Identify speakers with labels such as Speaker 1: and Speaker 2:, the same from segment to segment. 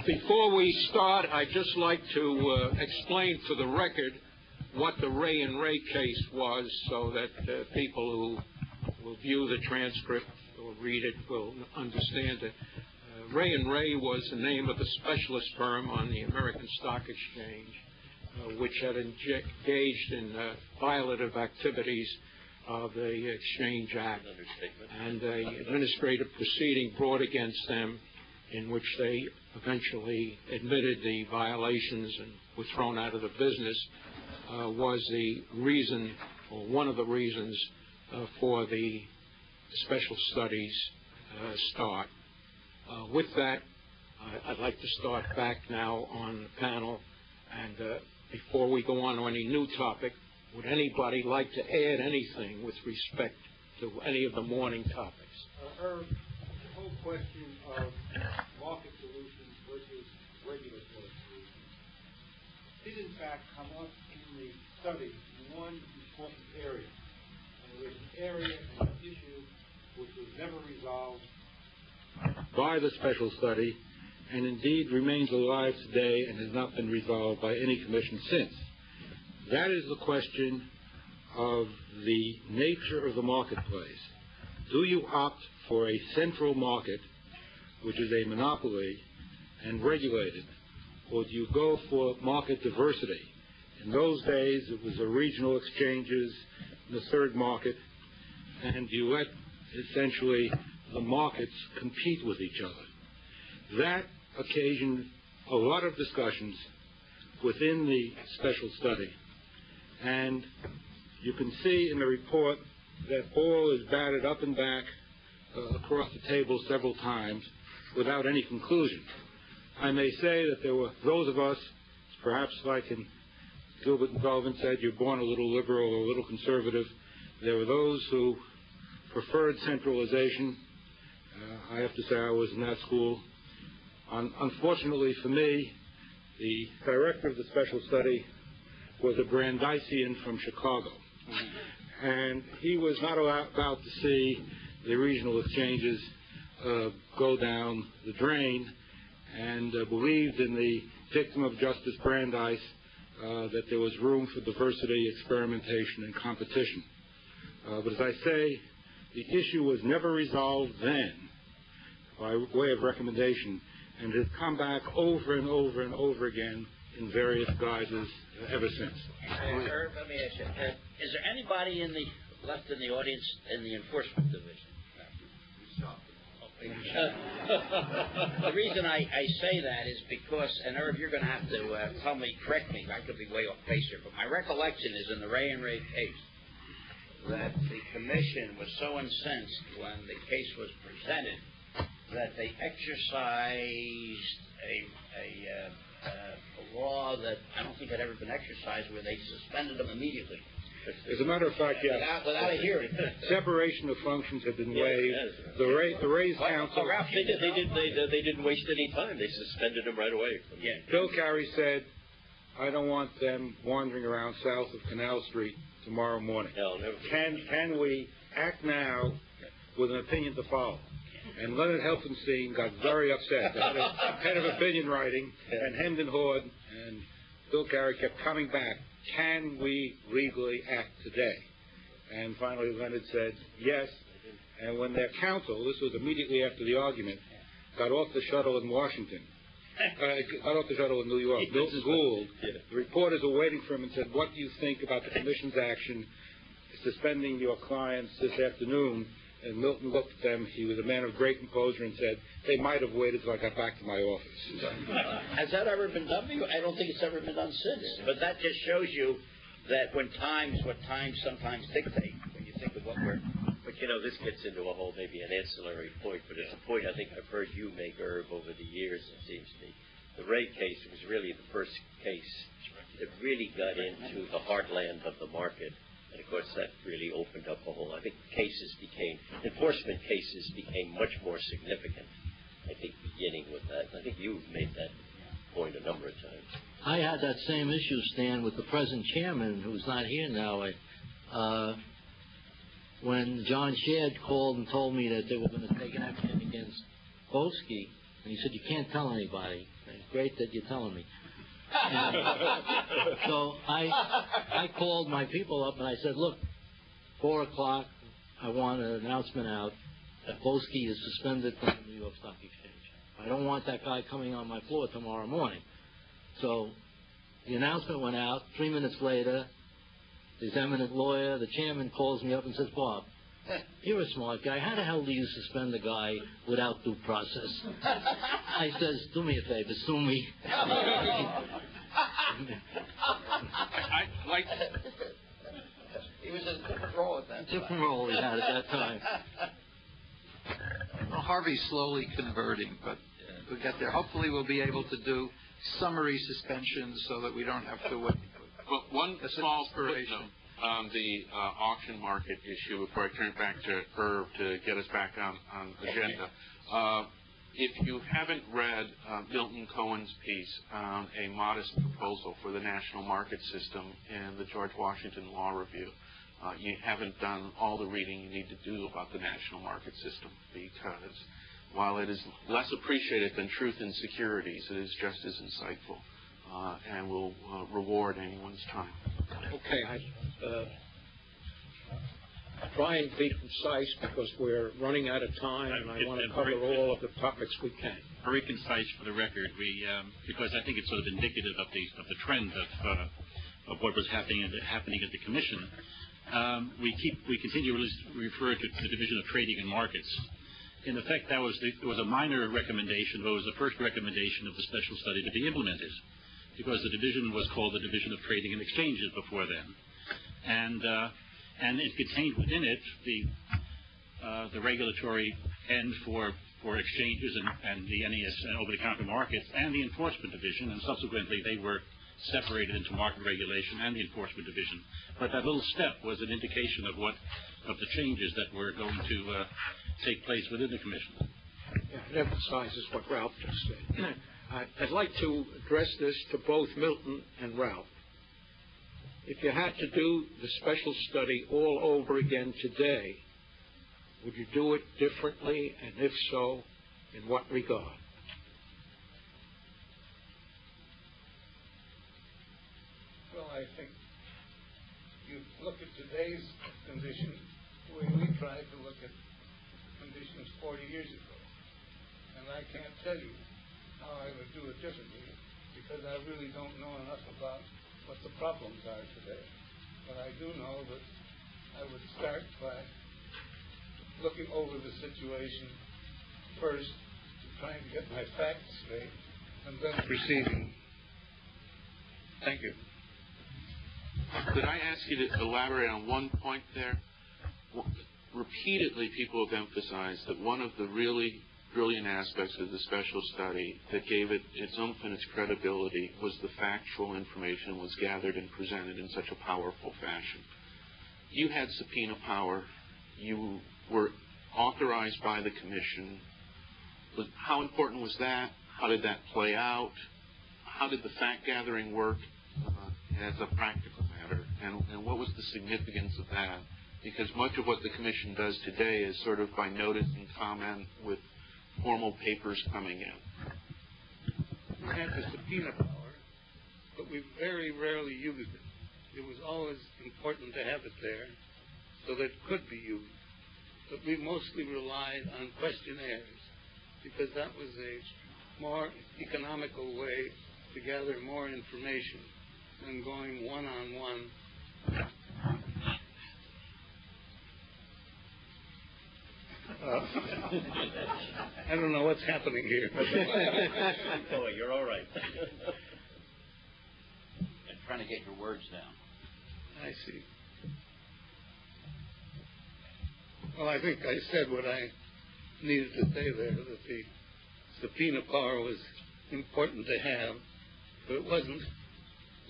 Speaker 1: Before we start, I'd just like to explain for the record what the Ray and Ray case was, so that people who will view the transcript or read it will understand it. Ray and Ray was the name of a specialist firm on the American Stock Exchange, which had engaged in violative activities of the Exchange Act, and an administrative proceeding brought against them in which they eventually admitted the violations and were thrown out of the business, was the reason, or one of the reasons, for the special studies start. With that, I'd like to start back now on the panel, and before we go on to any new topic, would anybody like to add anything with respect to any of the morning topics?
Speaker 2: Irv, the whole question of market solutions versus regulatory solutions did in fact come up in the study in one important area. And it was an area and an issue which was never resolved
Speaker 3: by the special study, and indeed remains alive today and has not been resolved by any commission since. That is the question of the nature of the marketplace. Do you opt for a central market, which is a monopoly and regulated, or do you go for market diversity? In those days, it was the regional exchanges, the third market, and you let essentially the markets compete with each other. That occasioned a lot of discussions within the special study. And you can see in the report that ball is batted up and back across the table several times without any conclusion. I may say that there were those of us, perhaps like in Gilbert and Sullivan said, you're born a little liberal or a little conservative. There were those who preferred centralization. I have to say I was in that school. Unfortunately for me, the director of the special study was a Brandeisian from Chicago. And he was not about to see the regional exchanges go down the drain, and believed in the dictum of Justice Brandeis that there was room for diversity, experimentation, and competition. But as I say, the issue was never resolved then by way of recommendation, and has come back over and over and over again in various guises ever since.
Speaker 4: Irv, let me ask you, is there anybody left in the audience in the enforcement division? The reason I say that is because, and Irv, you're going to have to tell me, correct me, I could be way off base here, but my recollection is in the Ray and Ray case that the commission was so incensed when the case was presented that they exercised a law that I don't think had ever been exercised, where they suspended them immediately.
Speaker 3: As a matter of fact, yes.
Speaker 4: Without a hearing.
Speaker 3: Separation of functions had been waived. The Ray's counsel.
Speaker 5: Ralph, they didn't waste any time. They suspended them right away.
Speaker 3: Bill Carey said, "I don't want them wandering around south of Canal Street tomorrow morning.
Speaker 5: No, never.
Speaker 3: Can we act now with an opinion to follow?" And Leonard Helfenstein got very upset. The head of opinion writing, and hemmed and hawed, and Bill Carey kept coming back. Can we legally act today? And finally Leonard said yes. And when their counsel, this was immediately after the argument, got off the shuttle in Washington, got off the shuttle in New York, Milton Gould, the reporters were waiting for him and said, "What do you think about the commission's action suspending your clients this afternoon?" And Milton looked at them. He was a man of great composure and said, "They might have waited till I got back to my office."
Speaker 4: Has that ever been done to you? I don't think it's ever been done since. But that just shows you that what times sometimes dictate, when you think of what we're...
Speaker 5: But, you know, this gets into a whole, maybe an ancillary point, but it's a point I think I've heard you make, Irv, over the years, it seems to me. The Ray case was really the first case that really got into the heartland of the market. And, of course, that really opened up a whole... I think enforcement cases became much more significant, I think, beginning with that. I think you've made that point a number of times.
Speaker 6: I had that same issue, Stan, with the present chairman, who's not here now. When John Shadd called and told me that they were going to take action against Boski, And he said, you can't tell anybody. It's great that you're telling me. And so I called my people up and I said, look, 4 o'clock, I want an announcement out that Boski is suspended from the New York Stock Exchange. I don't want that guy coming on my floor tomorrow morning. So the announcement went out. 3 minutes later, his eminent lawyer, the chairman, calls me up and says, Bob, you're a smart guy. How the hell do you suspend a guy without due process? I says, do me a favor, sue me.
Speaker 4: He was in a different role at that time.
Speaker 6: Different role he had at that time.
Speaker 7: Well, Harvey's slowly converting, but we'll get there. Hopefully we'll be able to do summary suspensions so that we don't have to wait.
Speaker 8: But one small footnote on the auction market issue before I turn it back to Irv to get us back on agenda. If you haven't read Milton Cohen's piece on a modest proposal for the national market system in the George Washington Law Review, you haven't done all the reading you need to do about the national market system, because while it is less appreciated than Truth in Securities, it is just as insightful and will reward anyone's time.
Speaker 1: Okay, I try and be concise because we're running out of time, and I want to cover all of the topics we can.
Speaker 9: Very concise for the record, because I think it's sort of indicative of the trend of what was happening at the commission. We continue to refer to the Division of Trading and Markets. In effect, it was a minor recommendation, but it was the first recommendation of the special study to be implemented, because the division was called the Division of Trading and Exchanges before then, and it contained within it the regulatory end for exchanges and the NES and over-the-counter markets and the enforcement division, and subsequently they were separated into market regulation and the enforcement division. But that little step was an indication of the changes that were going to take place within the commission.
Speaker 1: Yeah, it emphasizes what Ralph just said. I'd like to address this to both Milton and Ralph. If you had to do the special study all over again today, would you do it differently, and if so, in what regard?
Speaker 2: Well, I think you look at today's conditions the way we tried to look at conditions 40 years ago. And I can't tell you how I would do it differently, because I really don't know enough about what the problems are today. But I do know that I would start by looking over the situation first, trying to get my facts straight, and then proceeding. Thank you.
Speaker 8: Could I ask you to elaborate on one point there? Repeatedly, people have emphasized that one of the really brilliant aspects of the special study that gave it its oomph and its credibility was the factual information was gathered and presented in such a powerful fashion. You had subpoena power. You were authorized by the commission. How important was that? How did that play out? How did the fact-gathering work as a practical matter? And what was the significance of that? Because much of what the commission does today is sort of by notice and comment with formal papers coming in.
Speaker 2: We had the subpoena power, but we very rarely used it. It was always important to have it there so that it could be used. But we mostly relied on questionnaires, because that was a more economical way to gather more information than going one-on-one. I don't know what's happening here.
Speaker 4: Oh, you're all right. I'm trying to get your words down.
Speaker 2: I see. Well, I think I said what I needed to say there, that the subpoena power was important to have, but it wasn't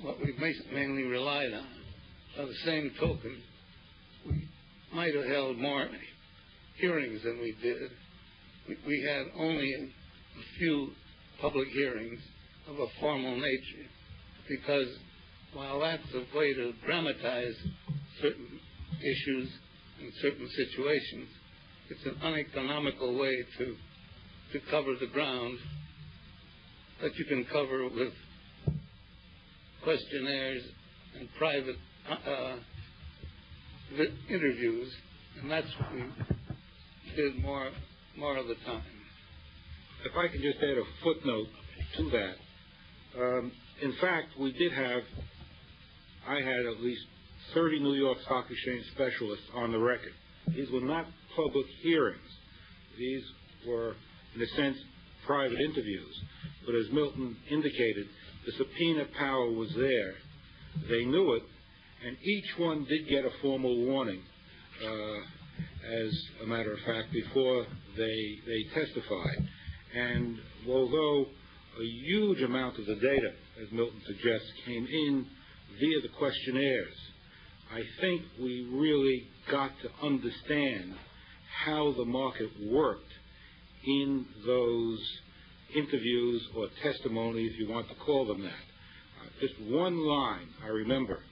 Speaker 2: what we mainly relied on. By the same token, we might have held more hearings than we did. We had only a few public hearings of a formal nature, because while that's a way to dramatize certain issues in certain situations, it's an uneconomical way to
Speaker 10: to cover the ground that you can cover with questionnaires and private interviews, and that's what we did more of the time.
Speaker 3: If I can just add a footnote to that. In fact, I had at least 30 New York Stock Exchange specialists on the record. These were not public hearings. These were, in a sense, private interviews. But as Milton indicated, the subpoena power was there. They knew it, and each one did get a formal warning, as a matter of fact, before they testified. And although a huge amount of the data, as Milton suggests, came in via the questionnaires, I think we really got to understand how the market worked in those interviews or testimony, if you want to call them that. Just one line, I remember,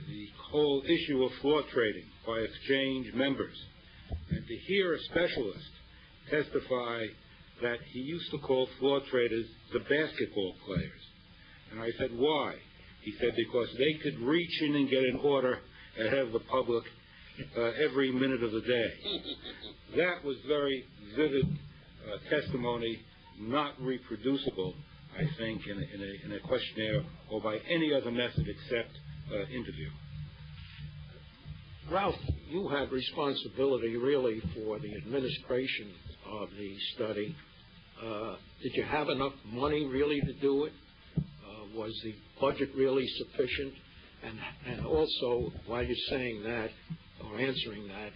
Speaker 3: the whole issue of floor trading by exchange members. And to hear a specialist testify that he used to call floor traders the basketball players. And I said, why? He said, because they could reach in and get an order ahead of the public every minute of the day. That was very vivid testimony, not reproducible, I think, in a questionnaire or by any other method except interview.
Speaker 11: Ralph, you had responsibility really for the administration of the study. Did you have enough money really to do it? Was the budget really sufficient? And also, while you're saying that or answering that,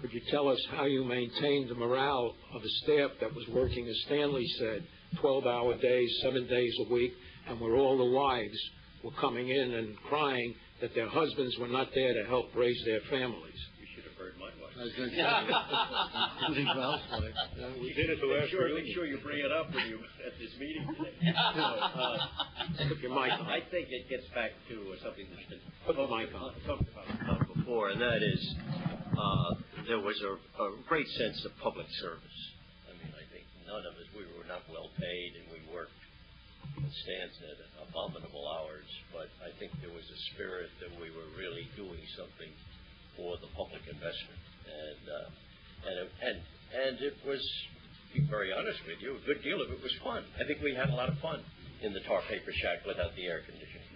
Speaker 11: could you tell us how you maintained the morale of the staff that was working, as Stanley said, 12-hour days, 7 days a week, and where all the wives were coming in and crying that their husbands were not there to help raise their families?
Speaker 5: You should have heard my wife.
Speaker 6: I was going to say, including Ralph's wife.
Speaker 3: We did it the last
Speaker 5: Make sure you bring it up when you at this meeting today. I think it gets back to something that's been talked about before, and that is there was a great sense of public service. I mean, I think none of us, we were not well paid, and we worked, Stan said, abominable hours, but I think there was a spirit that we were really doing something for the public investment, and it was, to be very honest with you, a good deal of it was fun. I think we had a lot of fun in the tar paper shack without the air conditioning.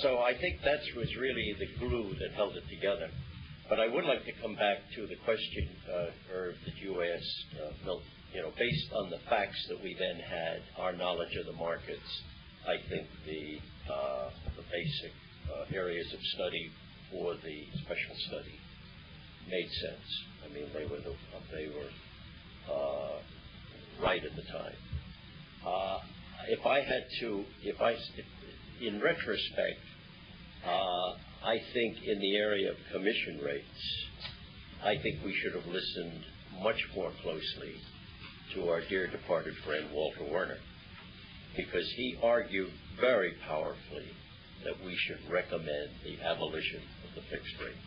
Speaker 5: So I think that was really the glue that held it together. But I would like to come back to the question, Irv, that you asked, Milton. You know, based on the facts that we then had, our knowledge of the markets, I think the basic areas of study for the special study made sense. I mean, they were right at the time. In retrospect, I think in the area of commission rates, I think we should have listened much more closely to our dear departed friend Walter Werner, because he argued very powerfully that we should recommend the abolition of the fixed rate.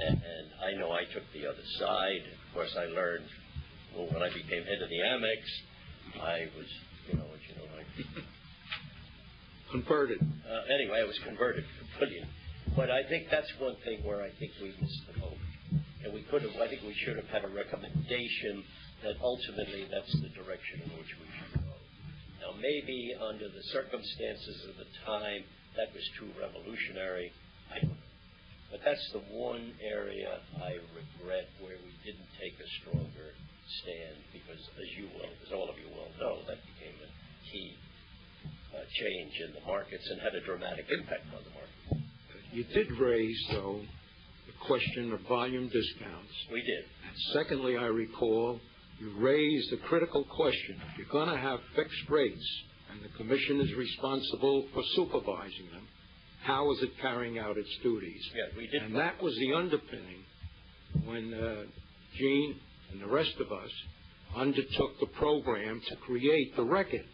Speaker 5: And I know I took the other side. Of course, I learned, well, when I became head of the Amex, I was,
Speaker 11: converted.
Speaker 5: Anyway, I was converted completely. But I think that's one thing where I think we missed the boat. And I think we should have had a recommendation that ultimately that's the direction in which we should go. Now, maybe under the circumstances of the time, that was too revolutionary. I don't know. But that's the one area I regret where we didn't take a stronger stand, because as all of you well know, that became a key change in the markets and had a dramatic impact on the market.
Speaker 11: You did raise, though, the question of volume discounts.
Speaker 5: We did.
Speaker 11: And secondly, I recall you raised the critical question: if you're going to have fixed rates and the commission is responsible for supervising them, how is it carrying out its duties?
Speaker 5: Yeah, we did.
Speaker 11: And that was the underpinning when Eugene and the rest of us undertook the program to create the record,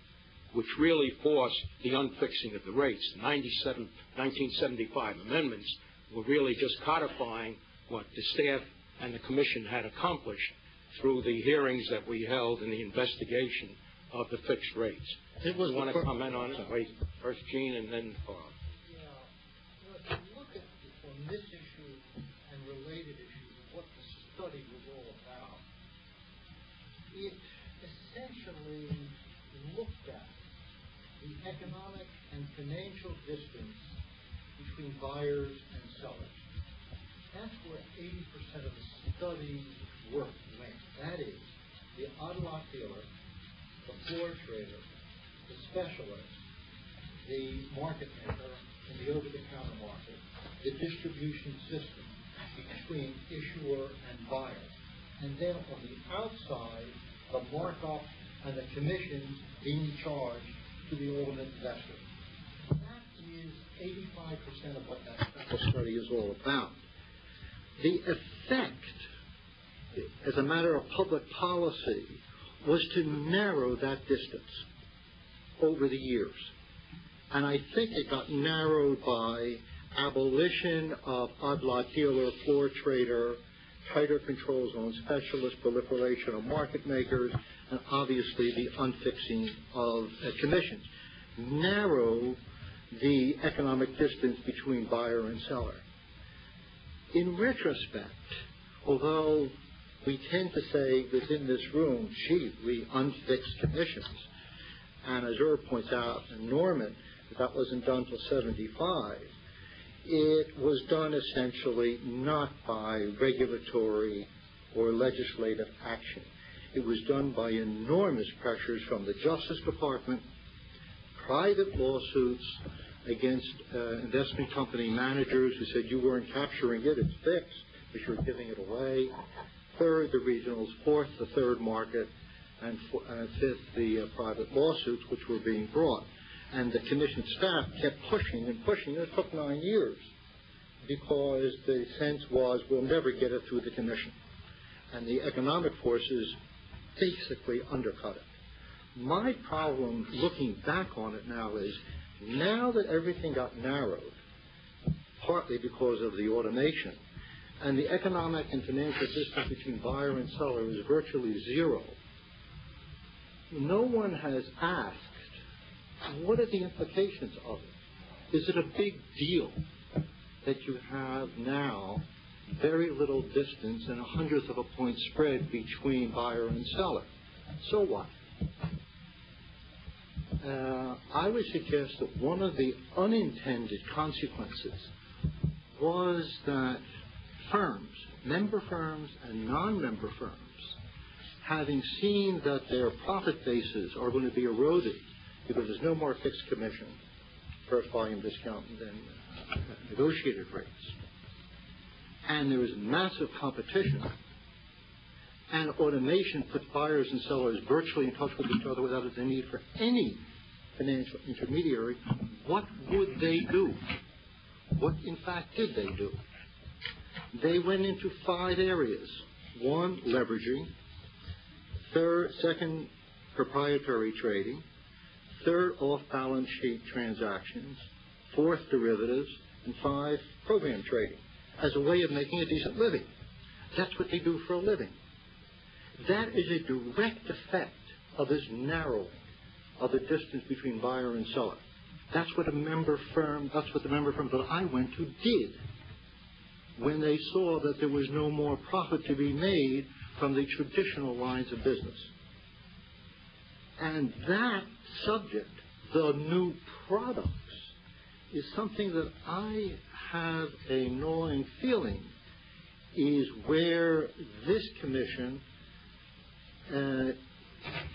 Speaker 11: which really forced the unfixing of the rates. The 1975 amendments were really just codifying what the staff and the commission had accomplished through the hearings that we held and the investigation of the fixed rates.
Speaker 6: It was
Speaker 11: you want to comment on it? Wait, first Gene and then Paul.
Speaker 12: Yeah. If you look at on this issue and related issues, what the study was all about, it essentially looked at the economic and financial distance between buyers and sellers. That's where 80% of the study's work went. That is, the odd lot dealer, the floor trader, the specialist, the market maker in the over-the-counter market, the distribution system between issuer and buyer. And then on the outside, the markup and the commissions being charged to the ultimate investor. That is 85% of what that special study is all about. The effect, as a matter of public policy, was to narrow that distance over the years. And I think it got narrowed by abolition of odd lot dealer, floor trader, tighter controls on specialist, proliferation of market makers, and obviously the unfixing of commissions. Narrow the economic distance between buyer and seller. In retrospect, although we tend to say within this room, gee, we unfixed commissions, and as Irv points out, and Norman, that wasn't done till 75, it was done essentially not by regulatory or legislative action. It was done by enormous pressures from the Justice Department, private lawsuits against investment company managers who said you weren't capturing it, it's fixed, but you're giving it away. Third, the regionals. Fourth, the third market. And fifth, the private lawsuits which were being brought. And the commission staff kept pushing and pushing. It took 9 years because the sense was we'll never get it through the commission. And the economic forces basically undercut it. My problem looking back on it now is now that everything got narrowed, partly because of the automation, and the economic and financial distance between buyer and seller is virtually zero, no one has asked, what are the implications of it? Is it a big deal that you have now very little distance and 1/100 of a point spread between buyer and seller? So what? I would suggest that one of the unintended consequences was that firms, member firms and non-member firms, having seen that their profit bases are going to be eroded because there's no more fixed commission, first volume discount, and then negotiated rates, and there is massive competition, and automation puts buyers and sellers virtually in touch with each other without the need for any financial intermediary, what would they do? What, in fact, did they do? They went into 5 areas. 1, leveraging. Second, proprietary trading. 3rd, off-balance sheet transactions. 4th, derivatives. And 5, program trading as a way of making a decent living. That's what they do for a living. That is a direct effect of this narrowing of the distance between buyer and seller. That's what the member firms that I went to did when they saw that there was no more profit to be made from the traditional lines of business. And that subject, the new products, is something that I have a gnawing feeling is where this commission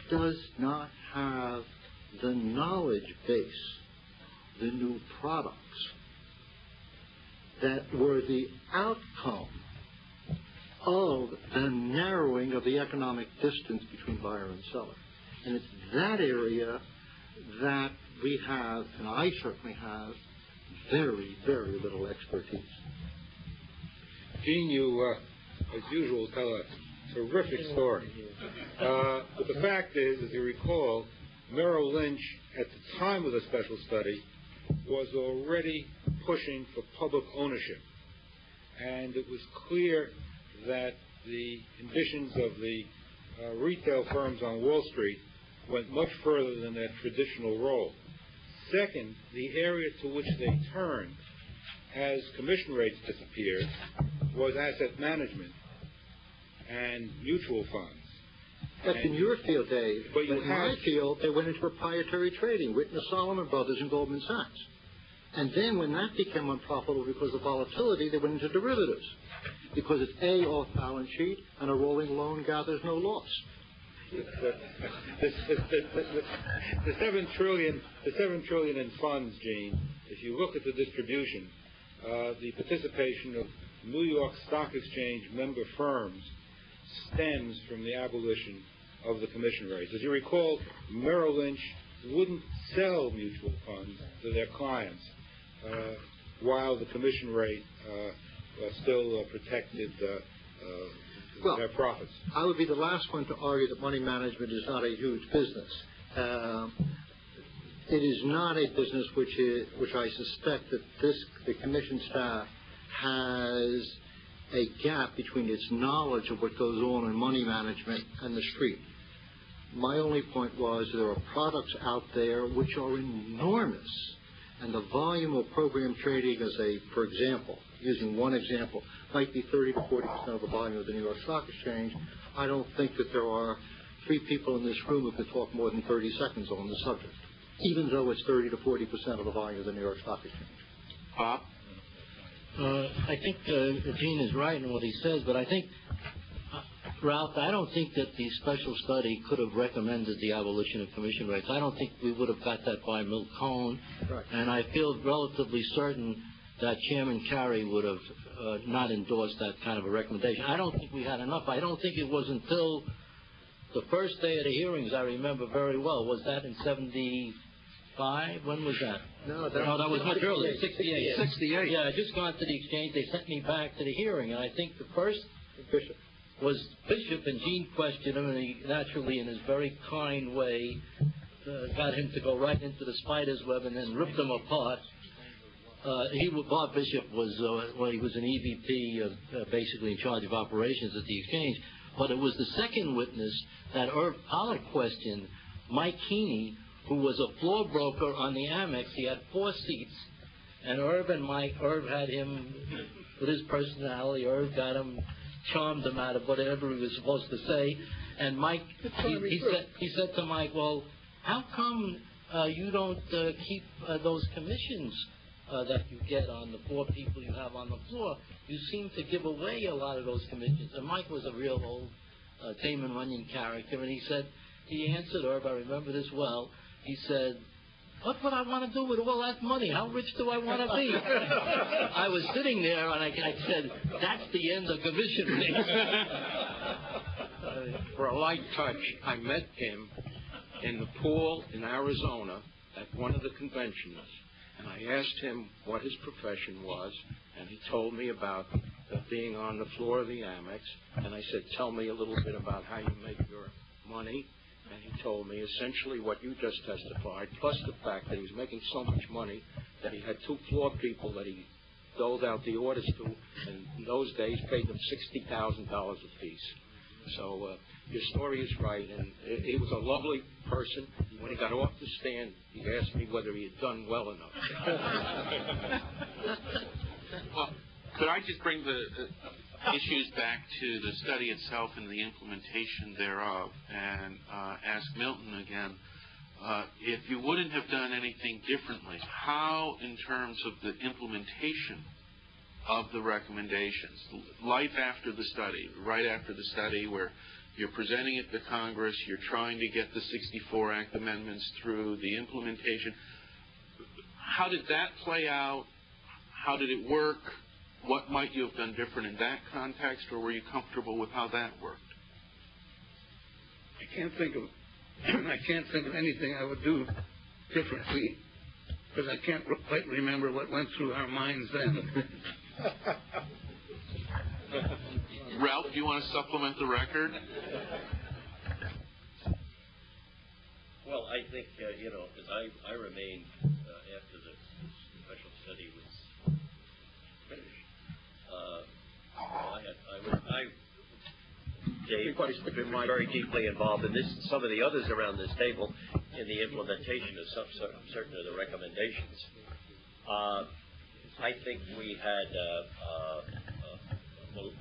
Speaker 12: does not have the knowledge base, the new products that were the outcome of the narrowing of the economic distance between buyer and seller. And it's that area that we have, and I certainly have, very, very little expertise.
Speaker 3: Gene, you, as usual, tell a terrific story. But the fact is, as you recall, Merrill Lynch, at the time of the special study, was already pushing for public ownership. And it was clear that the conditions of the retail firms on Wall Street went much further than their traditional role. Second, the area to which they turned as commission rates disappeared was asset management and mutual funds.
Speaker 11: That's in your field, Dave.
Speaker 3: But
Speaker 11: in my field, they went into proprietary trading, Whitney Solomon Brothers and Goldman Sachs. And then when that became unprofitable because of volatility, they went into derivatives. Because it's A, off balance sheet, and a rolling loan gathers no loss.
Speaker 3: The $7 trillion in funds, Gene, if you look at the distribution, the participation of New York Stock Exchange member firms stems from the abolition of the commission rates. As you recall, Merrill Lynch wouldn't sell mutual funds to their clients while the commission rate still protected their profits.
Speaker 11: I would be the last one to argue that money management is not a huge business. It is not a business which I suspect that the commission staff has a gap between its knowledge of what goes on in money management and the street. My only point was there are products out there which are enormous, and the volume of program trading for example, using one example, might be 30 to 40% of the volume of the New York Stock Exchange. I don't think that there are 3 people in this room who could talk more than 30 seconds on the subject, even though it's 30 to 40% of the volume of the New York Stock Exchange.
Speaker 8: Bob?
Speaker 6: I think Eugene is right in what he says, but I think, Ralph, I don't think that the special study could have recommended the abolition of commission rates. I don't think we would have got that by Milt Cohen, right. And I feel relatively certain that Chairman Carey would have not endorsed that kind of a recommendation. I don't think we had enough. I don't think it was until the first day of the hearings, I remember very well. Was that in 75? When was that?
Speaker 11: No,
Speaker 6: that was much earlier.
Speaker 11: 68.
Speaker 6: 68. Yeah, I just gone to the exchange. They sent me back to the hearing, and I think the first
Speaker 11: Bishop
Speaker 6: was Bishop, and Gene questioned him, and he naturally, in his very kind way, got him to go right into the spider's web and then ripped them apart. Bob Bishop was, he was an EVP, basically in charge of operations at the exchange. But it was the second witness that Irv Pollack questioned, Mike Keeney, who was a floor broker on the Amex. He had 4 seats, and Irv had him with his personality. Irv got him, charmed him out of whatever he was supposed to say. And Mike, he said to Mike, well, how come you don't keep those commissions that you get on the 4 people you have on the floor? You seem to give away a lot of those commissions. And Mike was a real old Damon Runyon character, and he answered Irv, I remember this well, he said, what would I want to do with all that money? How rich do I want to be? I was sitting there, and I said, that's the end of commission rates.
Speaker 11: For a light touch, I met him in the pool in Arizona at one of the conventions, and I asked him what his profession was, and he told me about being on the floor of the Amex, and I said, tell me a little bit about how you make your money. And he told me essentially what you just testified, plus the fact that he was making so much money that he had 2 floor people that he doled out the orders to, and in those days paid them $60,000 apiece. So your story is right, and he was a lovely person. When he got off the stand, he asked me whether he had done well enough.
Speaker 8: Well, could I just bring the issues back to the study itself and the implementation thereof, and ask Milton again, if you wouldn't have done anything differently, how, in terms of the implementation of the recommendations, life after the study, right after the study, where you're presenting it to Congress, you're trying to get the 64 Act amendments through, the implementation, how did that play out? How did it work? What might you have done different in that context, or were you comfortable with how that worked?
Speaker 10: I can't think of anything I would do differently, because I can't quite remember what went through our minds then.
Speaker 8: Ralph, do you want to supplement the record?
Speaker 5: Well, I think, because I remained after the special study was finished. I Dave has been very deeply involved in this and some of the others around this table in the implementation of certain of the recommendations. I think we had,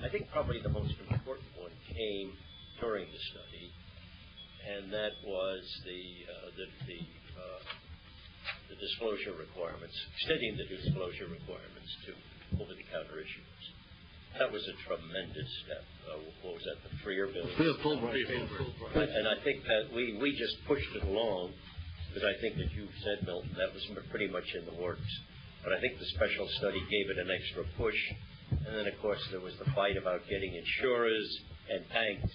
Speaker 5: I think probably the most important one came during the study, and that was the disclosure requirements, extending the disclosure requirements to over-the-counter issuers. That was a tremendous step. What was that, the freer bill? And I think that we just pushed it along, because I think that you said, Milton, that was pretty much in the works. But I think the special study gave it an extra push. And then, of course, there was the fight about getting insurers and banks,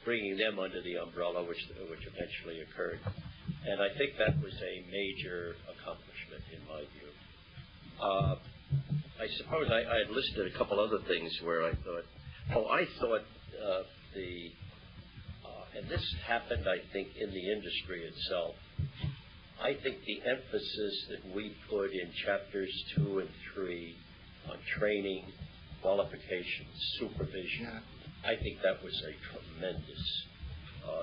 Speaker 5: bringing them under the umbrella, which eventually occurred. And I think that was a major accomplishment in my view. I suppose I had listed a couple other things where I thought, and this happened, I think, in the industry itself. I think the emphasis that we put in chapters 2 and 3 on training, qualifications, supervision, I think that was a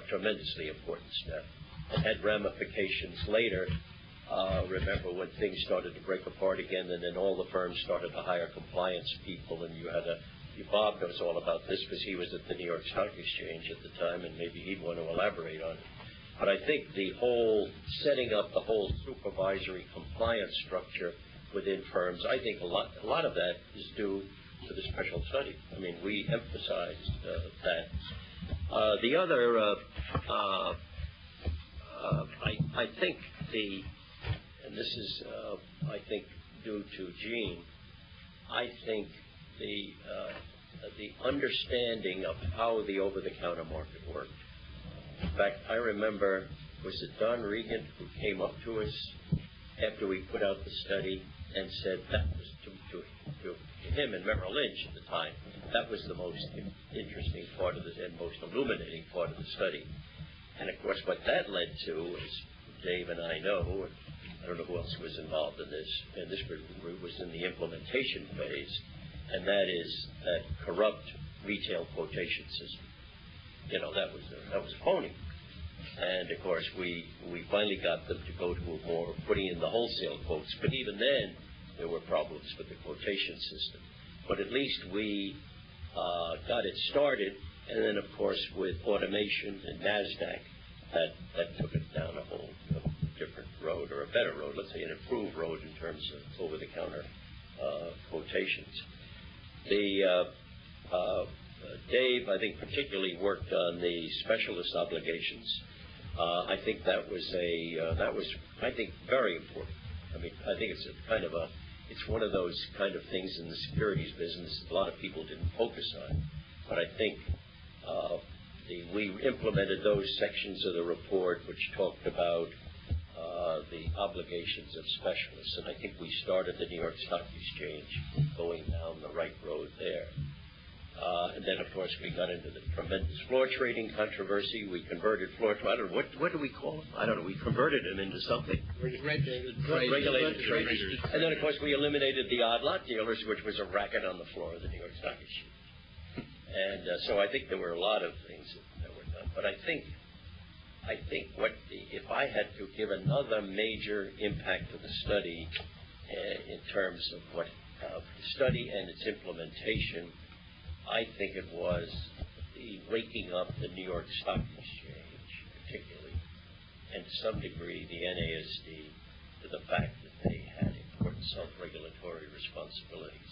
Speaker 5: tremendously important step. It had ramifications later. Remember when things started to break apart again, and then all the firms started to hire compliance people, and Bob knows all about this because he was at the New York Stock Exchange at the time, and maybe he'd want to elaborate on it. But I think the whole setting up the whole supervisory compliance structure within firms, I think a lot of that is due to the special study. I mean, we emphasized that. The other, I think and this is, I think, due to Eugene, I think the understanding of how the over-the-counter market worked. In fact, I remember, was it Don Regan who came up to us after we put out the study and said that was to him and Merrill Lynch at the time, that was the most interesting part of and most illuminating part of the study. And of course, what that led to, as Dave and I know, I don't know who else was involved in this, and this was in the implementation phase, and that is that corrupt retail quotation system. That was phony. And of course, we finally got them to go to a more putting in the wholesale quotes, but even then there were problems with the quotation system. But at least we got it started, and then of course with automation and NASDAQ, that took it down a whole different road, or a better road, let's say an improved road in terms of over-the-counter quotations. Dave, I think, particularly worked on the specialist obligations. I think that was very important. I mean, I think it's one of those kind of things in the securities business a lot of people didn't focus on. But I think we implemented those sections of the report which talked about the obligations of specialists, and I think we started the New York Stock Exchange going down the right road there. And then, of course, we got into the tremendous floor trading controversy. We converted floor trading. I don't know, what do we call them? I don't know. We converted them into something. Regulated traders. And then, of course, we eliminated the odd lot dealers, which was a racket on the floor of the New York Stock Exchange. And so I think there were a lot of things that were done. But I think if I had to give another major impact to the study in terms of what the study and its implementation, I think it was the waking up the New York Stock Exchange, particularly, and to some degree the NASD, to the fact that they had important self-regulatory responsibilities.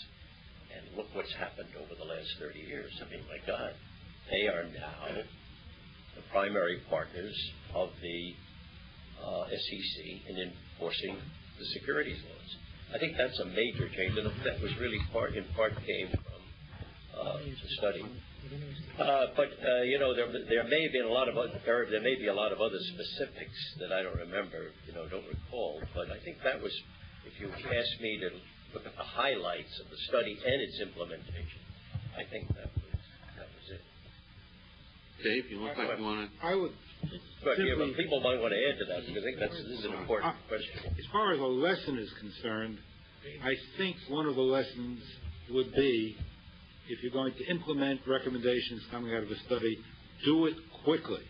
Speaker 5: And look what's happened over the last 30 years. I mean, my God, they are now the primary partners of the SEC in enforcing the securities laws. I think that's a major change, and that was really in part came from the study. But there may have been a lot of other specifics that I don't remember, don't recall. But I think that was, if you asked me to look at the highlights of the study and its implementation, I think that was it.
Speaker 8: Dave, you look like you want to.
Speaker 3: I would.
Speaker 5: But people might want to add to that because I think this is an important question.
Speaker 3: As far as a lesson is concerned, I think one of the lessons would be if you're going to implement recommendations coming out of a study, do it quickly,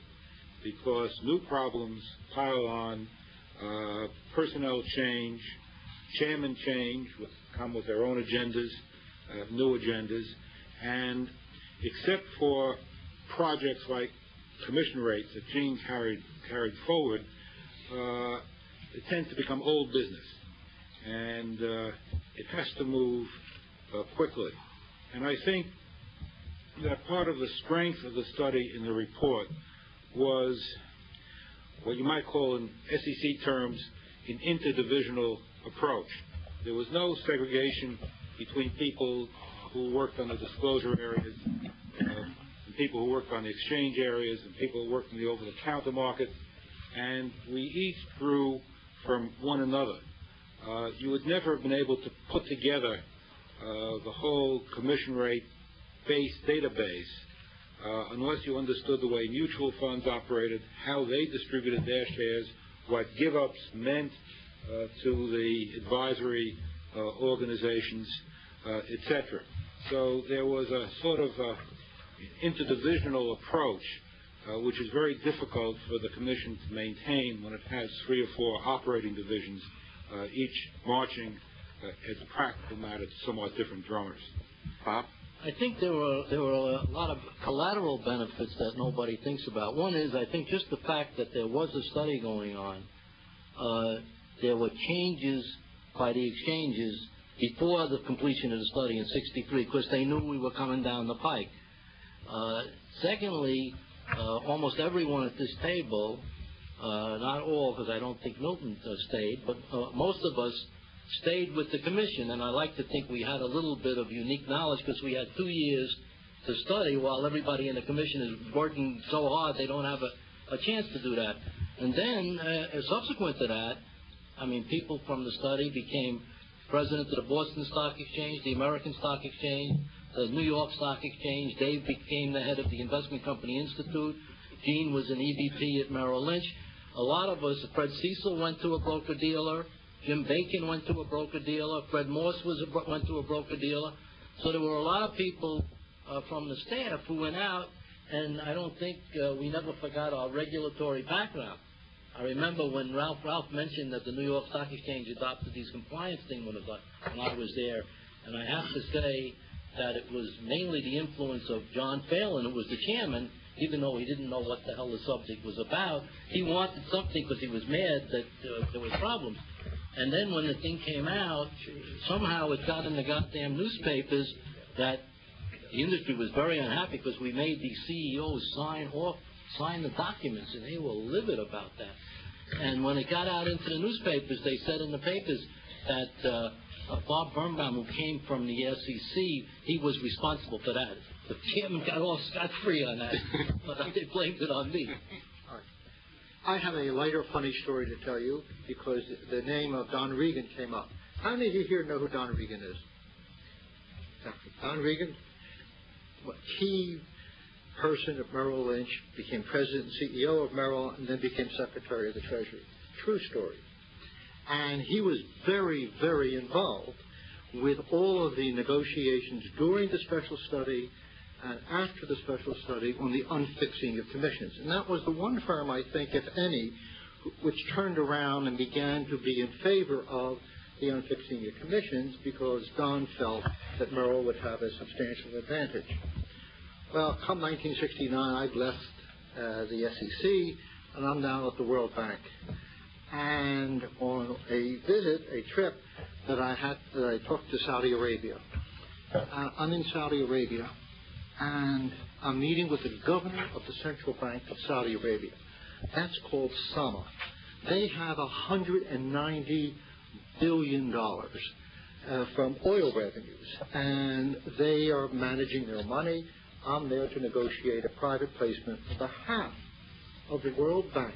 Speaker 3: because new problems pile on, personnel change, chairman change, come with their own agendas, new agendas, and except for projects like commission rates that Gene carried forward, it tends to become old business, and it has to move quickly. And I think that part of the strength of the study in the report was what you might call in SEC terms an interdivisional approach. There was no segregation between people who worked on the disclosure areas and people who worked on the exchange areas and people who worked in the over-the-counter market, and we each drew from one another. You would never have been able to put together the whole commission rate-based database unless you understood the way mutual funds operated, how they distributed their shares, what give-ups meant to the advisory organizations, etc. So there was a sort of interdivisional approach, which is very difficult for the Commission to maintain when it has 3 or 4 operating divisions, each marching, as a practical matter, to somewhat different drummers. Bob?
Speaker 6: I think there were a lot of collateral benefits that nobody thinks about. One is, I think, just the fact that there was a study going on. There were changes by the exchanges before the completion of the study in '63, because they knew we were coming down the pike. Secondly, almost everyone at this table, not all, because I don't think Milton stayed, but most of us stayed with the Commission, and I like to think we had a little bit of unique knowledge because we had 2 years to study while everybody in the Commission is working so hard they don't have a chance to do that. And then, subsequent to that, I mean, people from the study became president of the Boston Stock Exchange, the American Stock Exchange, the New York Stock Exchange. Dave became the head of the Investment Company Institute. Gene was an EVP at Merrill Lynch. A lot of us, Fred Siesel went to a broker-dealer. Jim Bacon went to a broker-dealer. Fred Morse went to a broker-dealer. So there were a lot of people from the staff who went out, and I don't think we never forgot our regulatory background. I remember when Ralph mentioned that the New York Stock Exchange adopted these compliance things when I was there, and I have to say that it was mainly the influence of John Phelan, who was the chairman, even though he didn't know what the hell the subject was about. He wanted something because he was mad that there was problems. And then when the thing came out, somehow it got in the goddamn newspapers that the industry was very unhappy because we made these CEOs sign the documents, and they were livid about that. And when it got out into the newspapers, they said in the papers that Bob Birnbaum, who came from the SEC, he was responsible for that. The chairman got off scot-free on that, but they blamed it on me.
Speaker 12: All right. I have a lighter, funny story to tell you because the name of Don Regan came up. How many of you here know who Don Regan is? Don Regan, key person at Merrill Lynch, became president and CEO of Merrill, and then became Secretary of the Treasury. True story. And he was very, very involved with all of the negotiations during the special study and after the special study on the unfixing of commissions. And that was the one firm, I think, if any, which turned around and began to be in favor of the unfixing of commissions because Don felt that Merrill would have a substantial advantage. Well, come 1969, I'd left the SEC, and I'm now at the World Bank. And on a visit, a trip that I took to Saudi Arabia. I'm in Saudi Arabia, and I'm meeting with the governor of the Central Bank of Saudi Arabia. That's called SAMA. They have $190 billion from oil revenues, and they are managing their money. I'm there to negotiate a private placement on behalf of the World Bank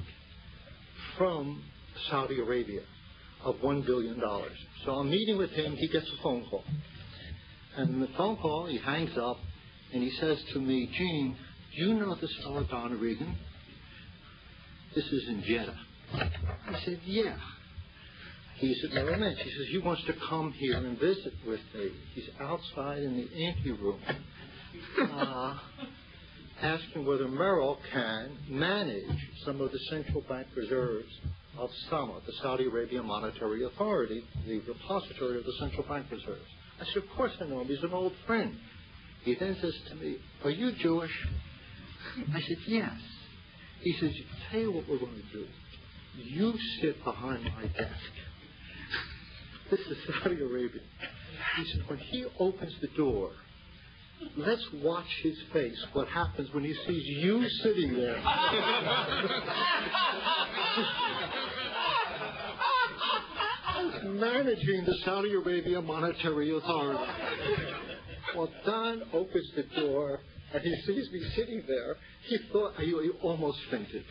Speaker 12: from Saudi Arabia of $1 billion. So I'm meeting with him. He gets a phone call. And in the phone call, he hangs up, and he says to me, Gene, do you know this fellow Don Regan? This is in Jeddah. I said, yeah. He's at Merrill Lynch. He says, he wants to come here and visit with me. He's outside in the anteroom, asking whether Merrill can manage some of the central bank reserves of SAMA, the Saudi Arabia Monetary Authority, the repository of the central bank reserves. I said, of course I know him. He's an old friend. He then says to me, are you Jewish? I said, yes. He says, tell you what we're going to do. You sit behind my desk. This is Saudi Arabia. He said, when he opens the door, let's watch his face, what happens when he sees you sitting there. Managing the Saudi Arabia Monetary Authority. Well, Don opens the door, and he sees me sitting there. He thought, he almost fainted.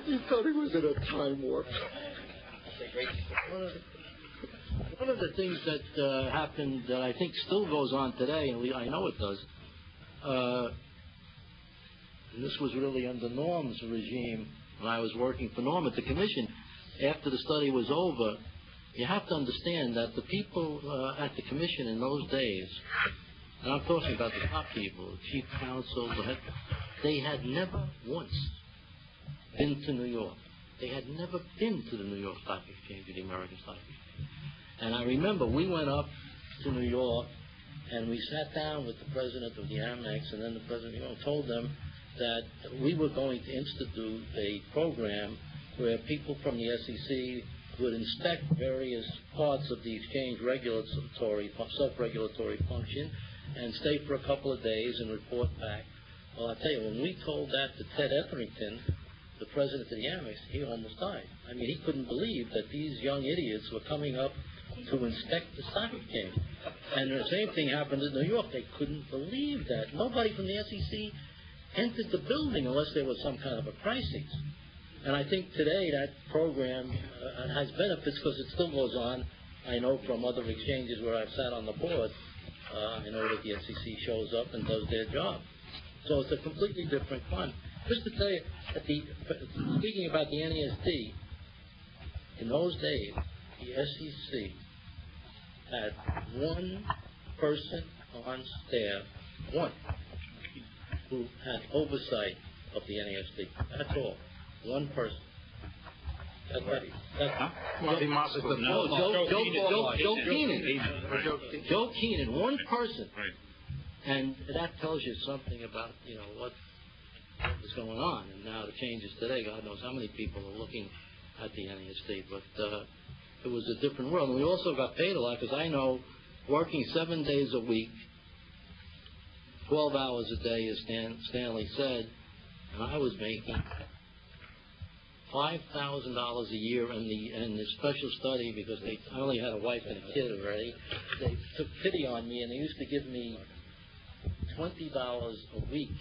Speaker 12: He thought he was in a time warp.
Speaker 6: One of the things that happened that I think still goes on today, and I know it does, and this was really under Norm's regime when I was working for Norm at the Commission. After the study was over, you have to understand that the people at the Commission in those days, and I'm talking about the top people, the chief counsel, they had never once been to New York. They had never been to the New York Stock Exchange or the American Stock Exchange. And I remember we went up to New York and we sat down with the president of the Amex, and then the president told them that we were going to institute a program where people from the SEC would inspect various parts of the exchange regulatory, self-regulatory function, and stay for a couple of days and report back. Well, I tell you, when we told that to Ted Etherington, the president of the Amex, he almost died. I mean, he couldn't believe that these young idiots were coming up to inspect the stock exchange. And the same thing happened in New York. They couldn't believe that. Nobody from the SEC entered the building unless there was some kind of a crisis. And I think today that program has benefits because it still goes on. I know from other exchanges where I've sat on the board, I know that the SEC shows up and does their job. So it's a completely different fund. Just to tell you, speaking about the NESD, in those days, the SEC had one person on staff, one, who had oversight of the NESD. That's all. One person. Joe Keenan, one person. And that tells you something about, what is going on. And now the changes today, God knows how many people are looking at the NESD. But it was a different world. And we also got paid a lot, because I know working 7 days a week, 12 hours a day, as Stanley said, and I was making $5,000 a year in the special study, because I only had a wife and a kid already. They took pity on me, and they used to give me $20 a week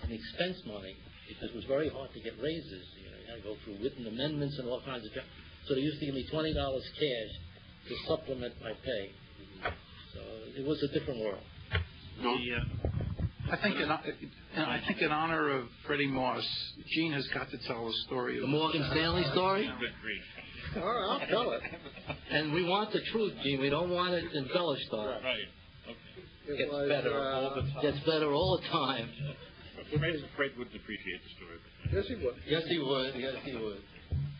Speaker 6: in expense money, because it was very hard to get raises. You had to go through written amendments and all kinds of jobs. So they used to give me $20 cash to supplement my pay. So it was a different world.
Speaker 7: I think in honor of Freddie Moss, Gene has got to tell a story.
Speaker 6: The Morgan Stanley story?
Speaker 12: All right, I'll tell it.
Speaker 6: And we want the truth, Gene. We don't want it embellished on.
Speaker 9: Right. Okay.
Speaker 6: Gets better all the time.
Speaker 9: Fred would appreciate the story.
Speaker 12: Yes, he would.
Speaker 6: Yes, he would. Yes, he would.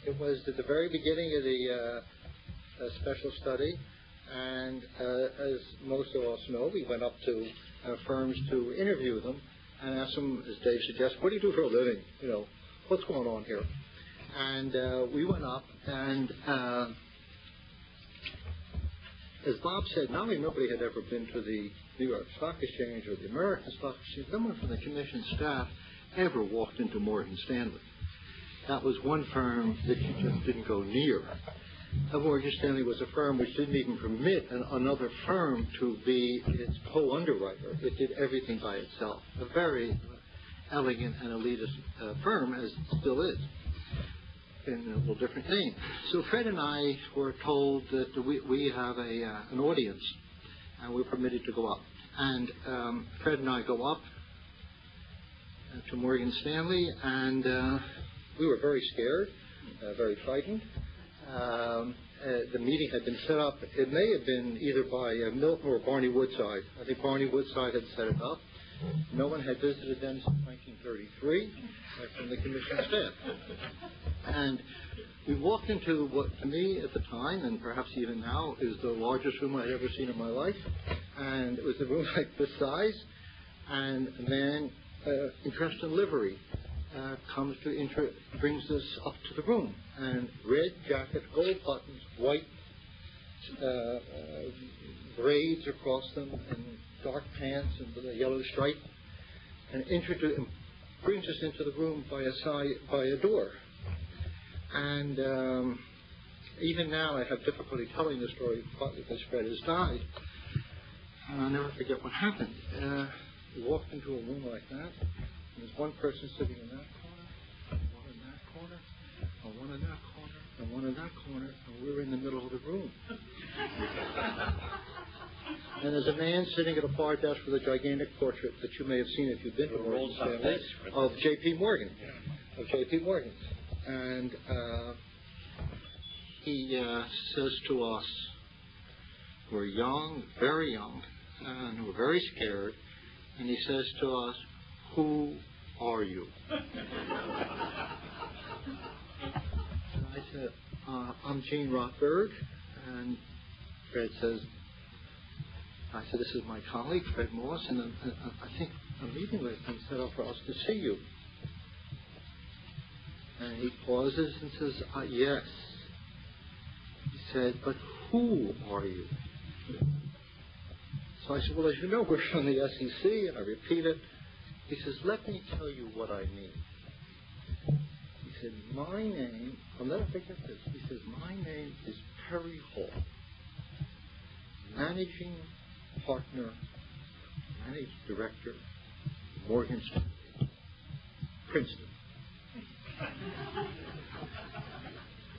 Speaker 12: It was at the very beginning of the special study, and as most of us know, we went up to firms to interview them and ask them, as Dave suggests, what do you do for a living? What's going on here? And we went up, and as Bob said, not only nobody had ever been to the New York Stock Exchange or the American Stock Exchange, no one from the commission staff ever walked into Morgan Stanley. That was one firm that you just didn't go near. Morgan Stanley was a firm which didn't even permit another firm to be its co-underwriter. It did everything by itself. A very elegant and elitist firm, as it still is, in a little different name. So Fred and I were told that we have an audience, and we're permitted to go up. And Fred and I go up to Morgan Stanley, and we were very scared, very frightened.
Speaker 13: the meeting had been set up. It may have been either by Milton or Barney Woodside. I think Barney Woodside had set it up. No one had visited them since 1933 from the commission staff. And we walked into what, to me at the time, and perhaps even now, is the largest room I'd ever seen in my life. And it was a room like this size. And a man dressed in livery brings us up to the room. And red jacket, gold buttons, white braids across them, and dark pants and with a yellow stripe, and brings us into the room by a door. And even now I have difficulty telling the story, partly because Fred has died, and I'll never forget what happened. We walked into a room like that, and there's one person sitting in that corner, one in that corner, and one in that corner, and one in that corner, and we're in the middle of the room. And there's a man sitting at a bar desk with a gigantic portrait that you may have seen if you've been to Morgan Stanley, of J.P. Morgan. And he says to us, we're young, very young, and we're very scared, and he says to us, "Who are you?" And I said, "I'm Gene Rotberg." And Fred says, I said, "This is my colleague, Fred Moss, and I think a meeting has been set up for us to see you." And he pauses and says, "Yes." He said, "But who are you?" So I said, "Well, as you know, we're from the SEC," and I repeat it. He says, "Let me tell you what I mean." He said, "My name," I'll never forget this, he says, "My name is Perry Hall, managing partner, managing director, Morgan Stanley, Princeton."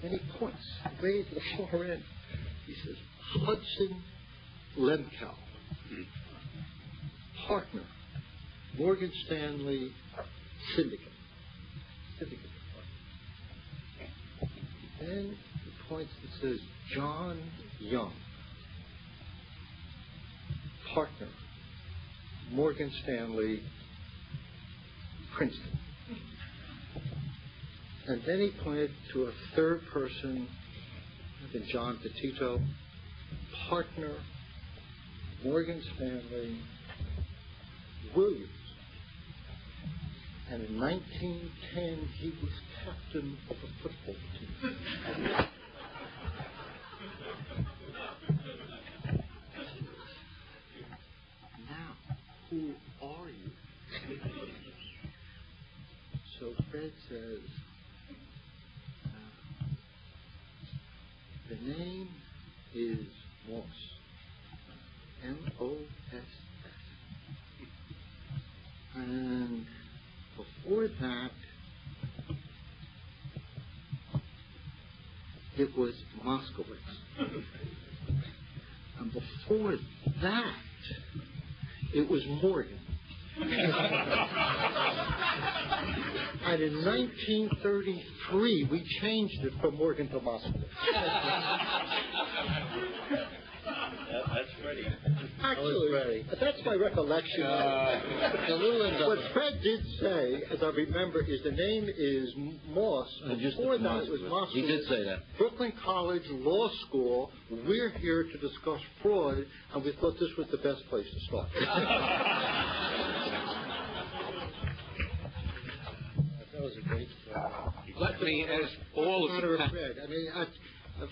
Speaker 13: And he points way to the far end. He says, "Hudson Lemkow, partner, Morgan Stanley Syndicate Department." Then he points and says, "John Young, partner, Morgan Stanley Princeton." And then he pointed to a third person, I think John Petito, partner, Morgan Stanley Williams. And in 1910, he was captain of a football team. Now, who are you? So Fred says, "The name is Moss, Moss. And before that, it was Moskowitz. And before that, it was Morgan." And in 1933, we changed it from Morgan to Moskowitz.
Speaker 5: That's Freddie.
Speaker 13: Actually, that's my recollection. What Fred did say, as I remember, is the name is Moss. Before that, it was Moskowitz.
Speaker 6: He did say that.
Speaker 13: Brooklyn College Law School. We're here to discuss fraud, and we thought this was the best place to start. That was a great story.
Speaker 1: Let me, as all of you...
Speaker 13: Fred. I mean,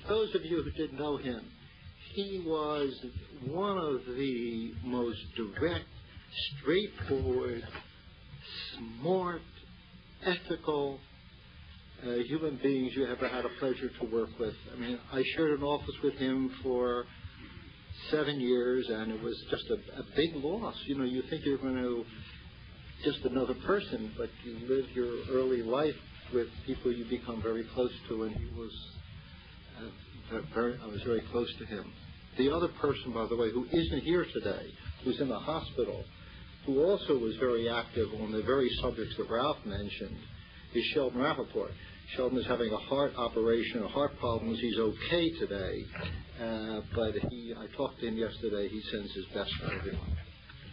Speaker 13: those of you who didn't know him, he was one of the most direct, straightforward, smart, ethical human beings you ever had a pleasure to work with. I mean, I shared an office with him for 7 years, and it was just a big loss. You know, you think you're going to just another person, but you live your early life with people you become very close to, and he was I was very close to him. The other person, by the way, who isn't here today, who's in the hospital, who also was very active on the very subjects that Ralph mentioned, is Sheldon Rappaport. Sheldon is having a heart operation or heart problems. He's okay today, but I talked to him yesterday. He sends his best for everyone.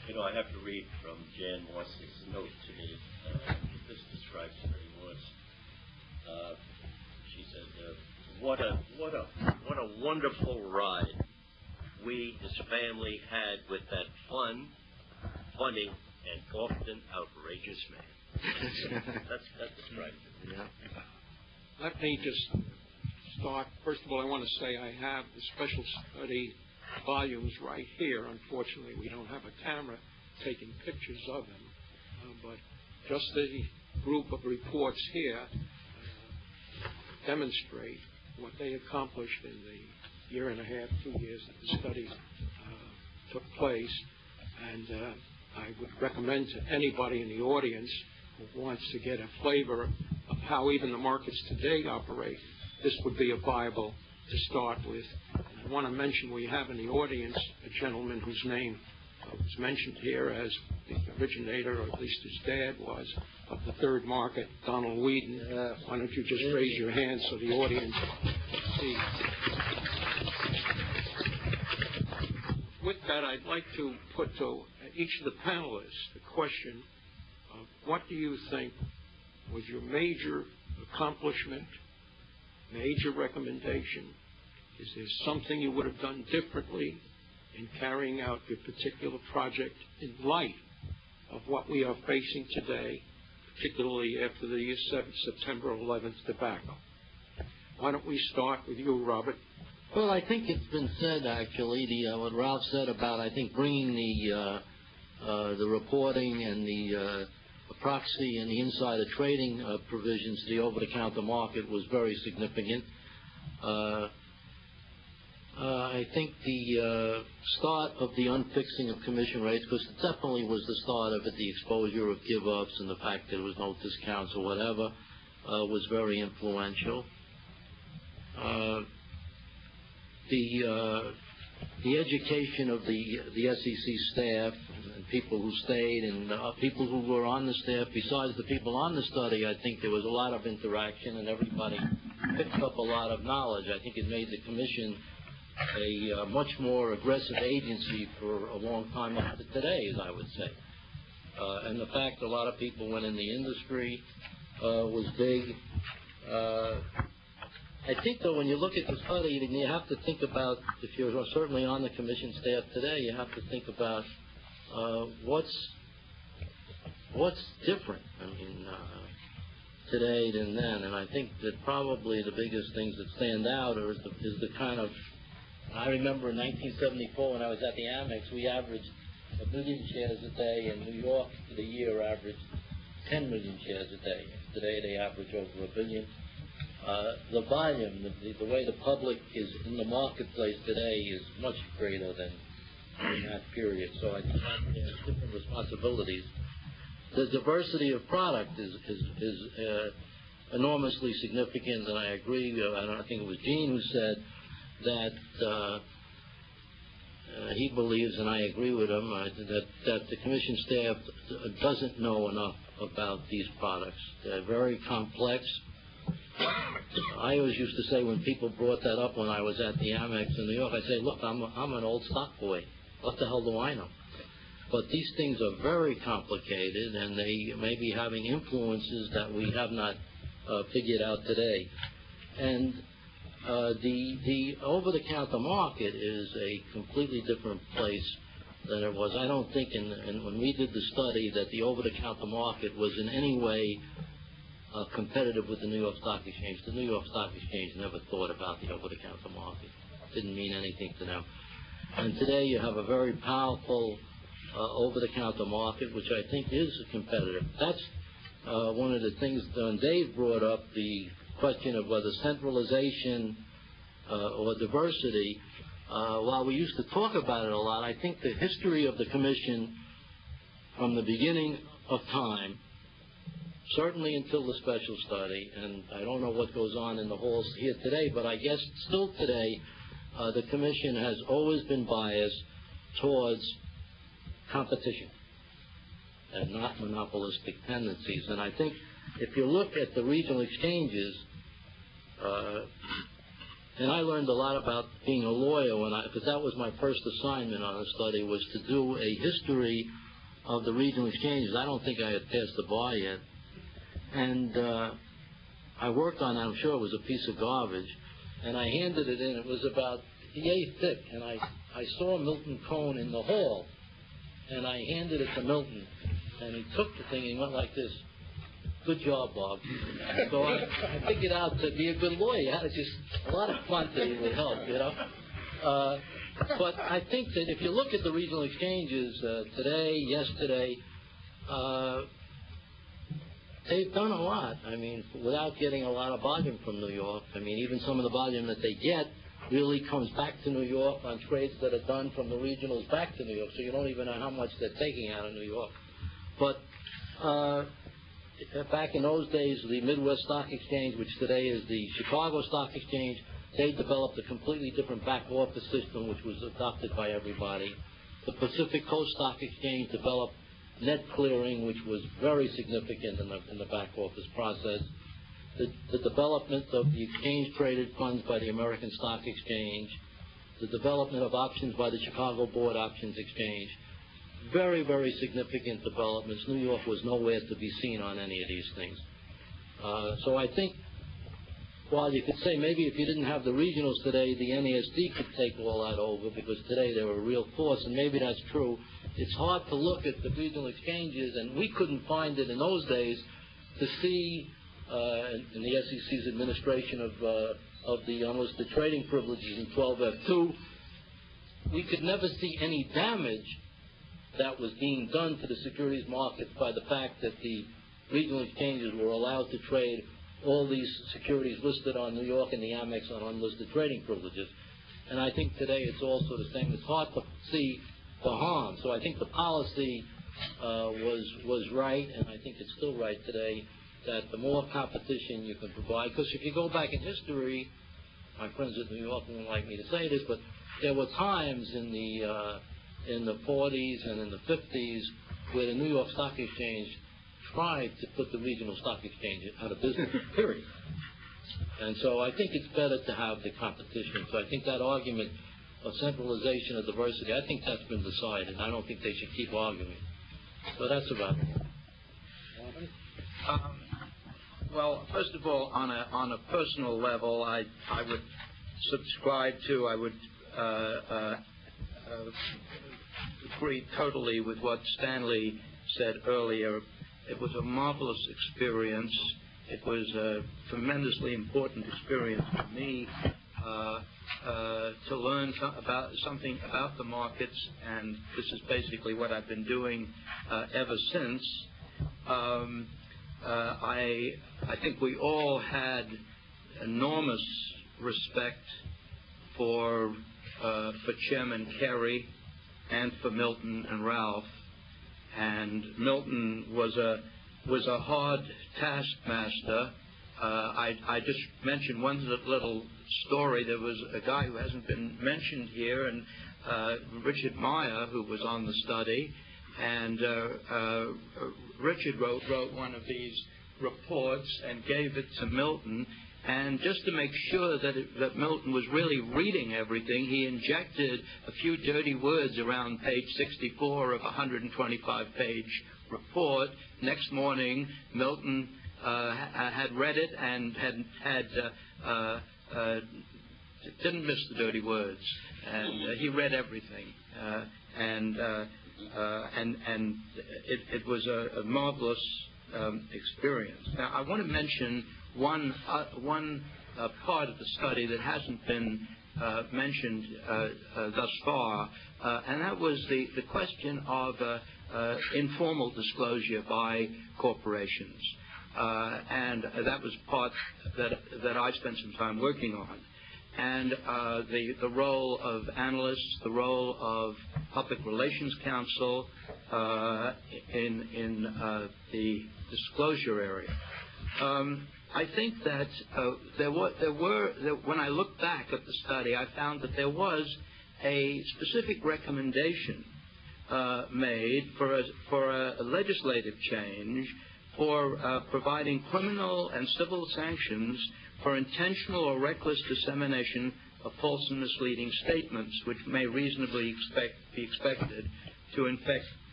Speaker 5: You know, I have to read from Jan Moss's note to me. This describes her very much. She said, what a wonderful ride we, his family, had with that funny, and often outrageous man. That describes it.
Speaker 1: Yeah. Let me just start. First of all, I want to say I have the special study volumes right here. Unfortunately, we don't have a camera taking pictures of them, but just the group of reports here demonstrate what they accomplished in the year and a half, 2 years that the study took place. And I would recommend to anybody in the audience who wants to get a flavor of how even the markets today operate, this would be a Bible to start with. And I want to mention we have in the audience a gentleman whose name was mentioned here as the originator, or at least his dad was, of the third market, Donald Whedon. Why don't you just raise your hand so the audience can see. With that, I'd like to put to each of the panelists the question of what do you think was your major accomplishment, major recommendation? Is there something you would have done differently in carrying out your particular project in light of what we are facing today, particularly after the September 11th debacle? Why don't we start with you, Robert?
Speaker 6: Well, I think it's been said, actually, what Ralph said about, I think, bringing the reporting and the proxy and the insider trading provisions to the over-the-counter market was very significant. I think the start of the unfixing of commission rates, because it definitely was the start of it, the exposure of give-ups and the fact that there was no discounts or whatever, was very influential. The education of the SEC staff and people who stayed and people who were on the staff, besides the people on the study, I think there was a lot of interaction and everybody picked up a lot of knowledge. I think it made the commission a much more aggressive agency for a long time up to today, as I would say. And the fact a lot of people went in the industry was big. I think, though, when you look at the study, you have to think about, if you're certainly on the commission staff today, you have to think about what's different, today than then. And I think that probably the biggest things that stand out is the kind of, I remember in 1974 when I was at the Amex, we averaged 1 million shares a day. In New York, for the year, averaged 10 million shares a day. Today, they average over 1 billion. The volume, the way the public is in the marketplace today is much greater than in that period. So I think there's different responsibilities. The diversity of product is enormously significant, and I agree. I think it was Gene who said that he believes, and I agree with him, that the commission staff doesn't know enough about these products. They're very complex. I always used to say when people brought that up when I was at the Amex in New York, I'd say, look, I'm an old stock boy. What the hell do I know? But these things are very complicated, and they may be having influences that we have not figured out today. And the over-the-counter market is a completely different place than it was. I don't think when we did the study that the over-the-counter market was in any way competitive with the New York Stock Exchange. The New York Stock Exchange never thought about the over-the-counter market. It didn't mean anything to them. And today you have a very powerful over-the-counter market, which I think is competitive. That's one of the things Dave brought up, the question of whether centralization or diversity. While we used to talk about it a lot, I think the history of the commission from the beginning of time, certainly until the special study, and I don't know what goes on in the halls here today, but I guess still today, the commission has always been biased towards competition and not monopolistic tendencies. And I think if you look at the regional exchanges, and I learned a lot about being a lawyer because that was my first assignment on a study, was to do a history of the regional exchanges. I don't think I had passed the bar yet. And I worked on it. I'm sure it was a piece of garbage. And I handed it in. It was about yay thick. And I saw Milton Cohen in the hall. And I handed it to Milton. And he took the thing and went like this. Good job, Bob. So I figured out to be a good lawyer, you had to just, a lot of quantity would help, you know. But I think that if you look at the regional exchanges today, yesterday, they've done a lot. I mean, without getting a lot of volume from New York. I mean, even some of the volume that they get really comes back to New York on trades that are done from the regionals back to New York. So you don't even know how much they're taking out of New York. But back in those days, the Midwest Stock Exchange, which today is the Chicago Stock Exchange, they developed a completely different back office system, which was adopted by everybody. The Pacific Coast Stock Exchange developed net clearing, which was very significant in the back office process. The development of the exchange-traded funds by the American Stock Exchange, the development of options by the Chicago Board Options Exchange. Very, very significant developments. New York was nowhere to be seen on any of these things. So I think, while you could say maybe if you didn't have the regionals today, the NASD could take all that over because today they're a real force, and maybe that's true. It's hard to look at the regional exchanges, and we couldn't find it in those days to see in the SEC's administration of the unlisted trading privileges in 12F2, we could never see any damage that was being done to the securities market by the fact that the regional exchanges were allowed to trade all these securities listed on New York and the Amex on unlisted trading privileges. And I think today it's also the same. It's hard to see the harm. So I think the policy was right, and I think it's still right today, that the more competition you can provide, because if you go back in history, my friends at New York won't like me to say this, but there were times in the 40s and in the 50s where the New York Stock Exchange tried to put the regional stock exchange out of business, period. And so I think it's better to have the competition. So I think that argument of centralization of diversity, I think that's been decided. I don't think they should keep arguing. So that's about it.
Speaker 11: Well, first of all, on a personal level, I would subscribe to, I would agree totally with what Stanley said earlier. It was a marvelous experience. It was a tremendously important experience for me to learn something about the markets, and this is basically what I've been doing ever since. I think we all had enormous respect for Chairman Carey and for Milton and Ralph. And Milton was a hard taskmaster. I just mentioned one little story. There was a guy who hasn't been mentioned here, and Richard Meyer, who was on the study, and Richard wrote one of these reports and gave it to Milton. And just to make sure that Milton was really reading everything, he injected a few dirty words around page 64 of a 125-page report. Next morning, Milton had read it and didn't miss the dirty words, and he read everything. It was a marvelous experience. Now, I want to mention one part of the study that hasn't been mentioned thus far, and that was the question of informal disclosure by corporations. And that was part that I spent some time working on. And the role of analysts, the role of public relations counsel in the disclosure area. I think that when I look back at the study, I found that there was a specific recommendation made for a legislative change
Speaker 14: for providing criminal and civil sanctions for intentional or reckless dissemination of false and misleading statements, which may reasonably be expected to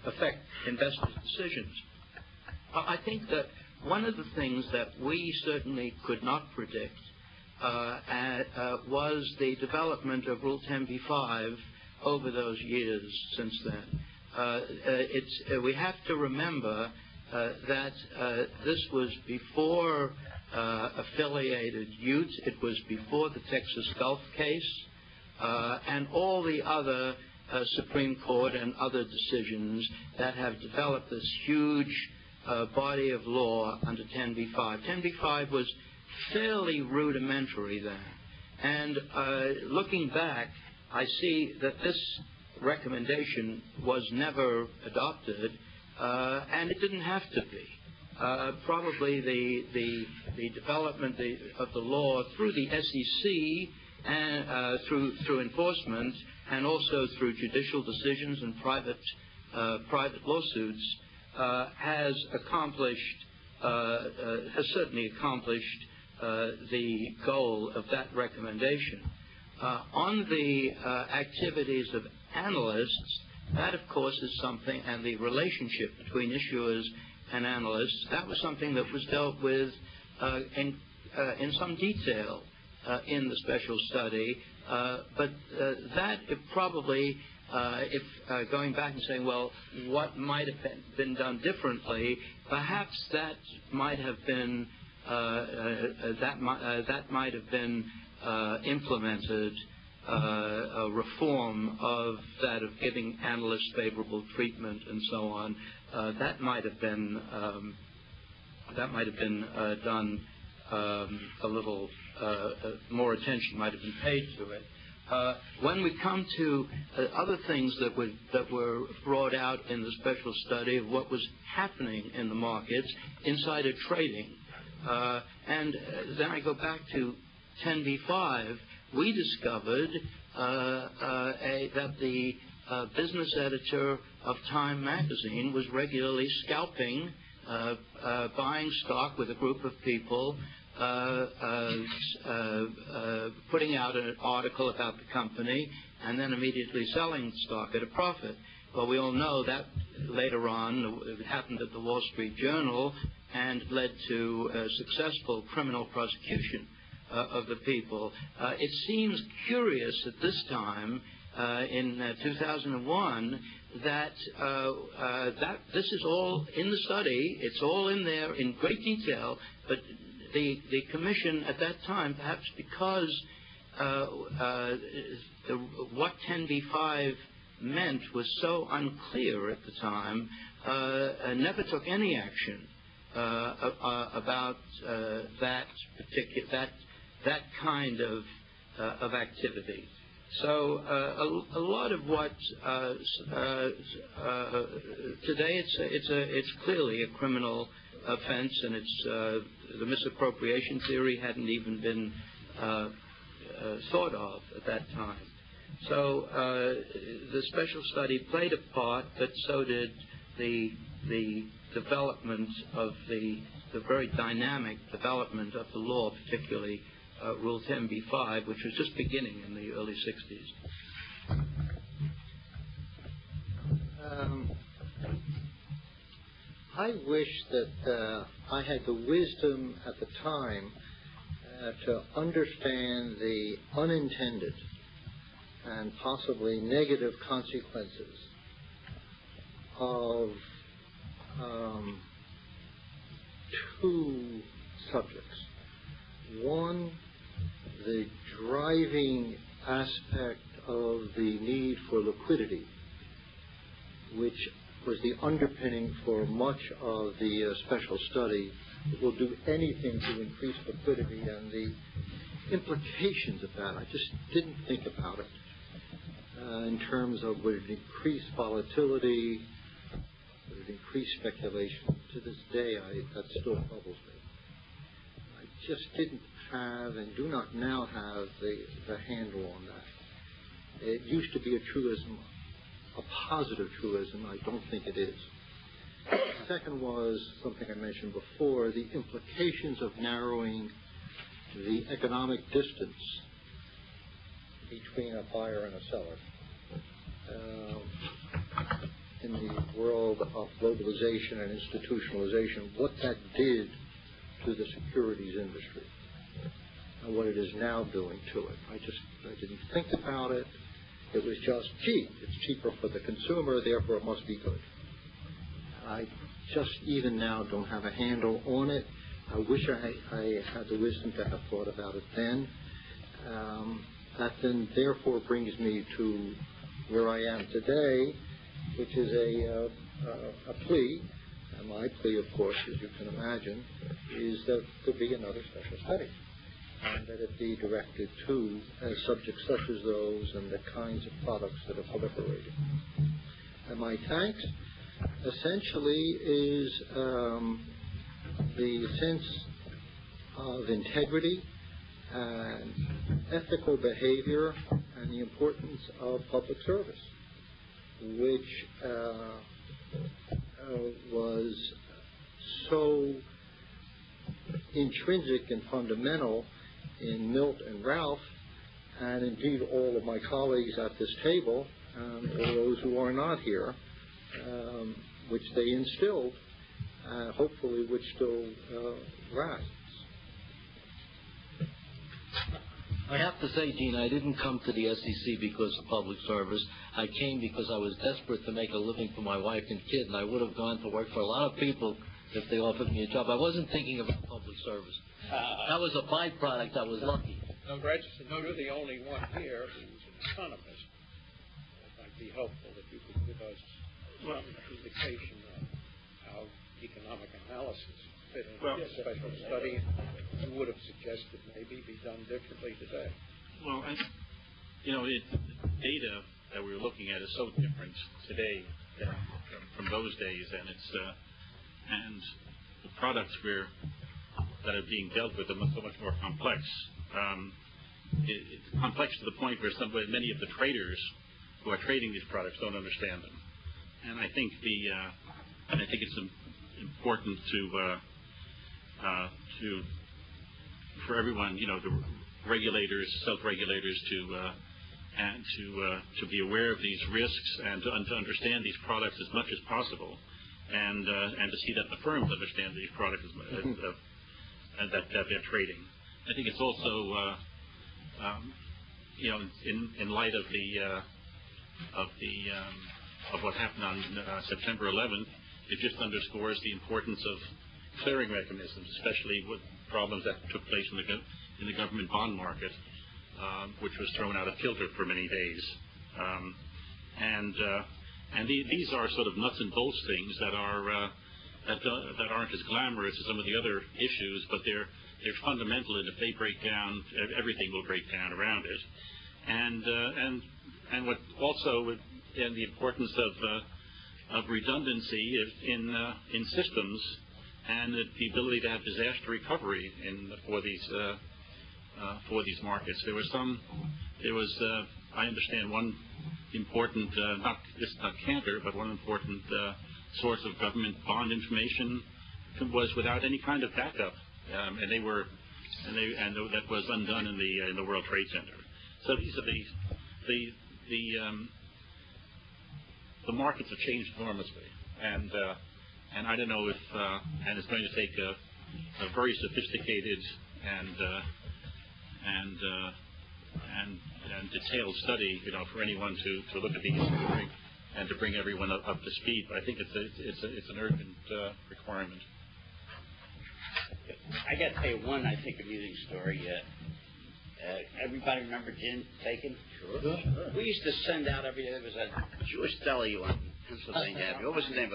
Speaker 14: affect investors' decisions. I think that one of the things that we certainly could not predict was the development of Rule 10b-5 over those years since then. We have to remember that this was before affiliated Utes. It was before the Texas Gulf case and all the other Supreme Court and other decisions that have developed this huge body of law under 10b-5. 10b-5 was fairly rudimentary then. And looking back, I see that this recommendation was never adopted, and it didn't have to be. Probably the development of the law through the SEC and through enforcement, and also through judicial decisions and private lawsuits, has certainly accomplished the goal of that recommendation. On the activities of analysts, that of course is something, and the relationship between issuers and analysts, that was something that was dealt with in some detail in the special study. But that probably, if going back and saying, well, what might have been done differently, perhaps that might have been implemented. A reform of that of giving analysts favorable treatment and so on. That might have been done a little more attention might have been paid to it. When we come to other things that were brought out in the special study of what was happening in the markets, insider trading, and then I go back to 10b-5. We discovered that the business editor of Time magazine was regularly scalping, buying stock with a group of people, putting out an article about the company, and then immediately selling stock at a profit. Well, we all know that later on it happened at the Wall Street Journal and led to a successful criminal prosecution of the people. It seems curious at this time, in 2001, that this is all in the study. It's all in there in great detail, but the commission at that time, perhaps because what 10b-5 meant was so unclear at the time, never took any action about that kind of activity. So a lot of what today it's clearly a criminal offense, and it's the misappropriation theory hadn't even been thought of at that time. So the special study played a part, but so did the development of the very dynamic development of the law, particularly Rule 10b-5, which was just beginning in the early 60s.
Speaker 13: I wish that I had the wisdom at the time to understand the unintended and possibly negative consequences of two subjects. One, the driving aspect of the need for liquidity, which was the underpinning for much of the special study. It will do anything to increase liquidity, and the implications of that, I just didn't think about it in terms of would it increase volatility, would it increase speculation. To this day, that still troubles me. I just didn't have and do not now have the handle on that. It used to be a truism, a positive truism. I don't think it is. Second was something I mentioned before, the implications of narrowing the economic distance between a buyer and a seller. In the world of globalization and institutionalization, what that did to the securities industry and what it is now doing to it. I didn't think about it. It was just cheap. It's cheaper for the consumer, therefore it must be good. I just even now don't have a handle on it. I wish I had the wisdom to have thought about it then. That then therefore brings me to where I am today, which is a plea. And my plea, of course, as you can imagine, is that there be another special study, and that it be directed to subjects such as those and the kinds of products that are proliferating. And my thanks essentially is the sense of integrity and ethical behavior and the importance of public service, which was so intrinsic and fundamental in Milt and Ralph, and indeed all of my colleagues at this table, and all those who are not here, which they instilled, hopefully which still lasts.
Speaker 6: I have to say, Gene, I didn't come to the SEC because of public service. I came because I was desperate to make a living for my wife and kid, and I would have gone to work for a lot of people if they offered me a job. I wasn't thinking about public service. That was a byproduct. I was lucky.
Speaker 11: No, Register, you're the only one here who's an economist. It might be helpful if you could give us an indication of how economic analysis fit into a special study. You would have suggested maybe be done differently today.
Speaker 9: Well, data that we're looking at is so different today from those days, and it's and the products that are being dealt with are so much more complex. It's complex to the point where many of the traders who are trading these products don't understand them, and I think it's important for everyone, the regulators, self-regulators, to be aware of these risks and to understand these products as much as possible, and to see that the firms understand these products that they're trading. I think it's also in light of what happened on September 11th, it just underscores the importance of clearing mechanisms, especially with problems that took place in the government bond market, which was thrown out of kilter for many days. These are sort of nuts and bolts things that aren't as glamorous as some of the other issues, but they're fundamental, and if they break down, everything will break down around it. And what also, and the importance of redundancy in systems, and the ability to have disaster recovery for these markets. I understand one important, not Cantor, but one important source of government bond information was without any kind of backup, and that was undone in the World Trade Center. So these are the markets have changed enormously, and I don't know if and it's going to take a very sophisticated and detailed study, for anyone to look at these and to bring everyone up to speed. But I think it's an urgent requirement.
Speaker 4: I got to tell you one, I think, amusing story. Everybody remember gin taken? Sure. We used to send out every day. There was a Jewish deli on Pennsylvania Avenue. What was his name?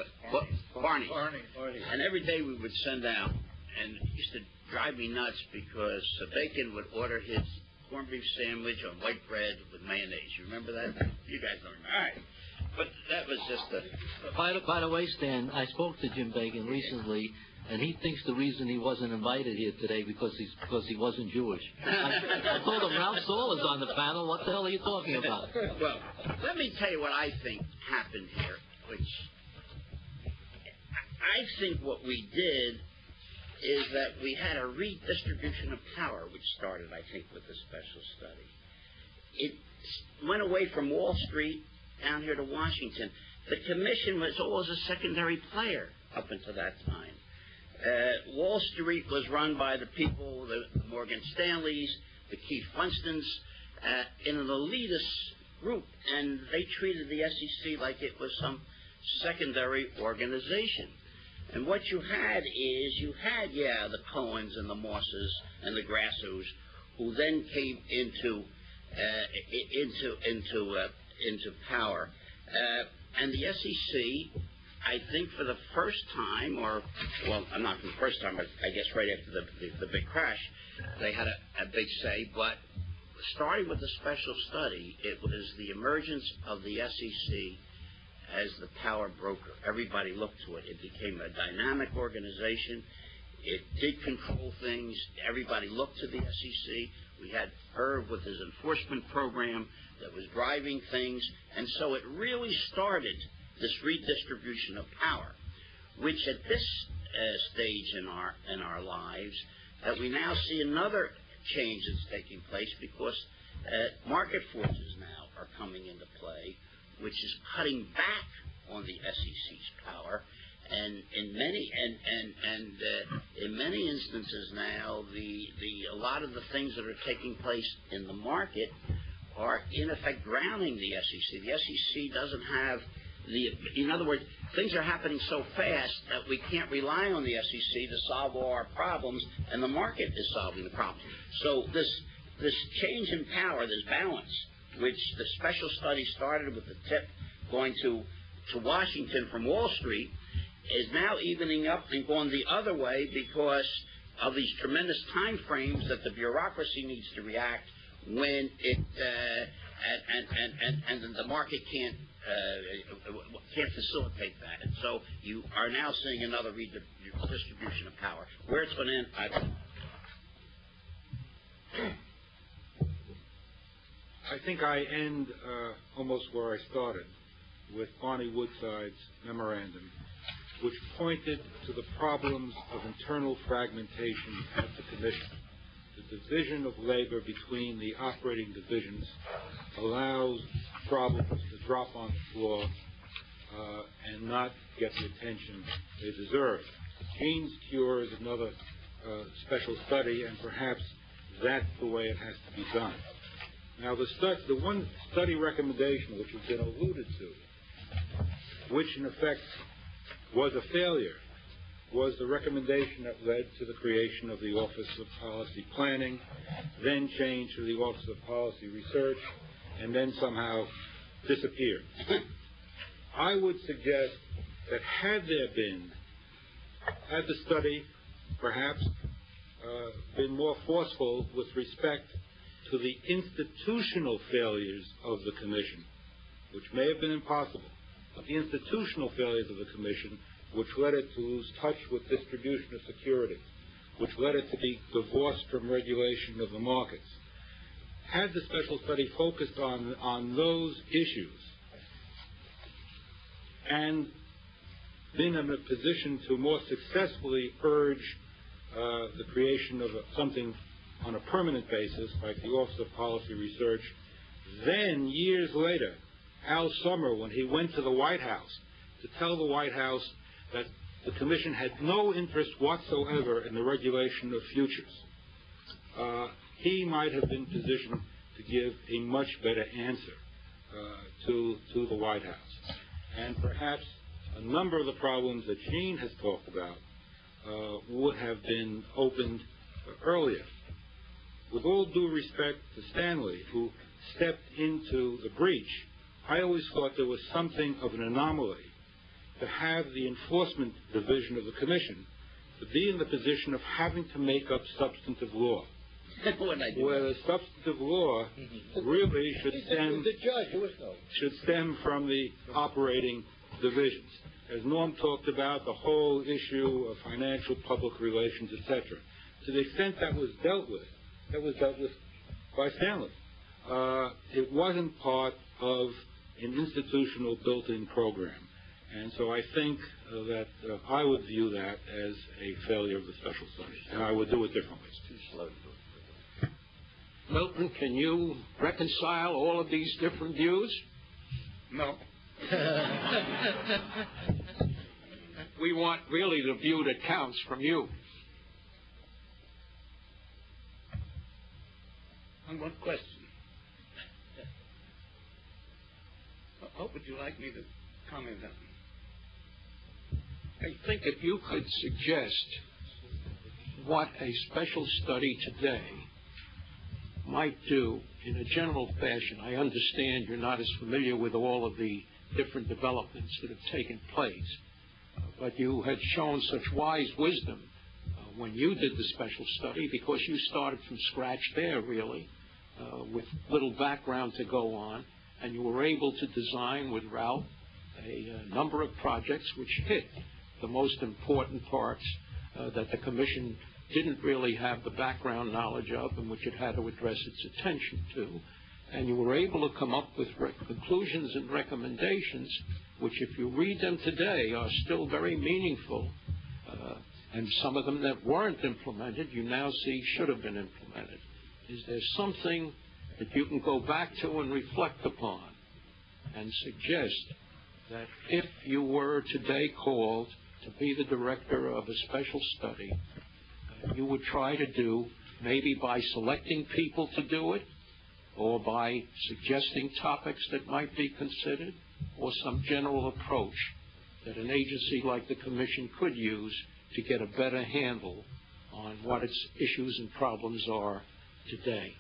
Speaker 4: Barney. And every day we would send out, and it used to drive me nuts because Bacon would order his corned beef sandwich on white bread with mayonnaise. You remember that? You guys don't remember. All right. But that was just
Speaker 6: By the way, Stan, I spoke to Jim Bacon recently, and he thinks the reason he wasn't invited here today because he wasn't Jewish. I told him Ralph Saul is on the panel. What the hell are you talking about?
Speaker 4: Well, let me tell you what I think happened here, which I think what we did is that we had a redistribution of power, which started, I think, with the special study. It went away from Wall Street down here to Washington. The commission was always a secondary player up until that time. Wall Street was run by the people, the Morgan Stanleys, the Keith Funstons, in an elitist group, and they treated the SEC like it was some secondary organization. And what you had is, the Cohens and the Mosses and the Grassos, who then came into power. And the SEC, I think for the first time, not for the first time, but I guess right after the big crash, they had a big say. But starting with the special study, it was the emergence of the SEC as the power broker. Everybody looked to it. It became a dynamic organization. It did control things. Everybody looked to the SEC. We had Irv with his enforcement program that was driving things. And so it really started this redistribution of power, which at this stage in our lives, that we now see another change that's taking place, because market forces now are coming into play, which is cutting back on the SEC's power, and in many instances now, a lot of the things that are taking place in the market are in effect drowning the SEC. The SEC doesn't have in other words, things are happening so fast that we can't rely on the SEC to solve all our problems, and the market is solving the problems. So this change in power, this balance, which the special study started with the tip going to Washington from Wall Street, is now evening up and going the other way because of these tremendous time frames that the bureaucracy needs to react when it and the market can't facilitate that. And so you are now seeing another redistribution of power. Where it's going to end, I don't know.
Speaker 3: I think I end almost where I started, with Barney Woodside's memorandum, which pointed to the problems of internal fragmentation at the Commission. The division of labor between the operating divisions allows problems to drop on the floor and not get the attention they deserve. Gene's cure is another special study, and perhaps that's the way it has to be done. Now, the one study recommendation which has been alluded to, which in effect was a failure, was the recommendation that led to the creation of the Office of Policy Planning, then changed to the Office of Policy Research, and then somehow disappeared. I would suggest that had the study perhaps been more forceful with respect to the institutional failures of the Commission, which may have been impossible, but the institutional failures of the Commission, which led it to lose touch with distribution of securities, which led it to be divorced from regulation of the markets. Had the special study focused on those issues and been in a position to more successfully urge the creation of something on a permanent basis, like the Office of Policy Research, then years later, Al Summer, when he went to the White House to tell the White House that the Commission had no interest whatsoever in the regulation of futures, he might have been positioned to give a much better answer to the White House. And perhaps a number of the problems that Gene has talked about would have been opened earlier. With all due respect to Stanley, who stepped into the breach, I always thought there was something of an anomaly to have the enforcement division of the Commission to be in the position of having to make up substantive law. Where the substantive law really should stem from the operating divisions. As Norm talked about, the whole issue of financial public relations, etc. To the extent that was dealt with by Stanley. It wasn't part of an institutional built-in program. And so I think that I would view that as a failure of the special study, and I would do it differently.
Speaker 5: It's too slow to do it.
Speaker 11: Milton, can you reconcile all of these different views?
Speaker 10: No.
Speaker 11: We want really the view that counts from you.
Speaker 10: On what question? What would you like me to comment on?
Speaker 11: I think if you could suggest what a special study today might do in a general fashion. I understand you're not as familiar with all of the different developments that have taken place, but you had shown such wise wisdom when you did the special study, because you started from scratch there, really, with little background to go on, and you were able to design with Ralph a number of projects which hit the most important parts that the Commission didn't really have the background knowledge of and which it had to address its attention to. And you were able to come up with conclusions and recommendations which, if you read them today, are still very meaningful. And some of them that weren't implemented, you now see should have been implemented. Is there something that you can go back to and reflect upon and suggest that if you were today called to be the director of a special study, you would try to do, maybe by selecting people to do it, or by suggesting topics that might be considered, or some general approach that an agency like the Commission could use to get a better handle on what its issues and problems are today?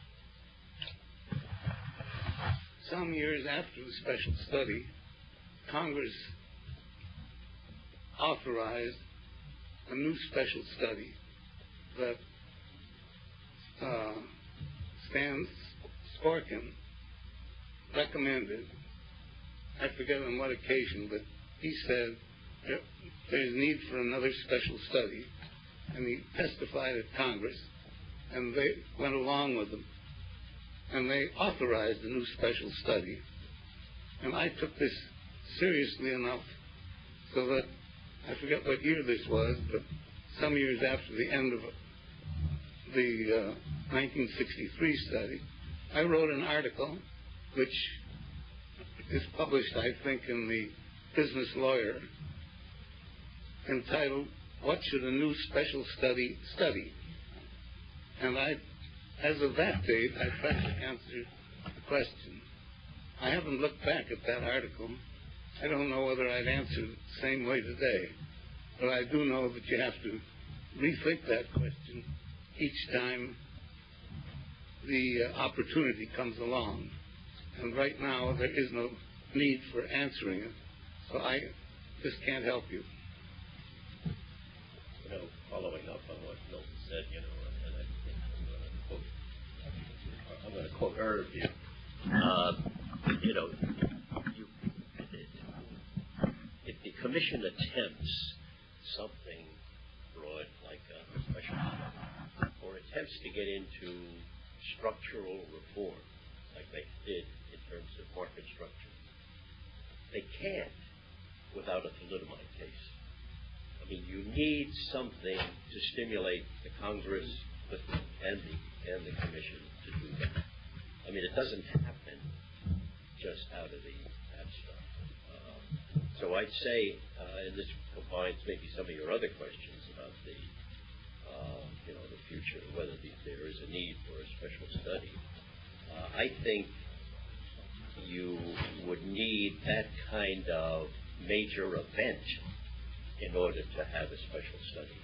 Speaker 10: Some years after the special study, Congress authorized a new special study that Sporkin recommended. I forget on what occasion, but he said there's need for another special study, and he testified at Congress, and they went along with him, and they authorized a new special study. And I took this seriously enough so that, I forget what year this was, but some years after the end of the 1963 study, I wrote an article which is published, I think, in the Business Lawyer, entitled, "What Should a New Special Study Study?" And as of that date, I tried to answer the question. I haven't looked back at that article. I don't know whether I'd answer it the same way today, but I do know that you have to rethink that question each time the opportunity comes along. And right now, there is no need for answering it, so I just can't help you.
Speaker 5: Following up on what Milton said, and I think I'm going to quote Irving. If the Commission attempts something broad like a special or attempts to get into structural reform, like they did in terms of market structure, they can't without a thalidomide case. I mean, you need something to stimulate the Congress and the Commission to do that. I mean, it doesn't happen just out of the abstract. So I'd say, and this combines maybe some of your other questions about the future, whether there is a need for a special study. I think you would need that kind of major event in order to have a special study.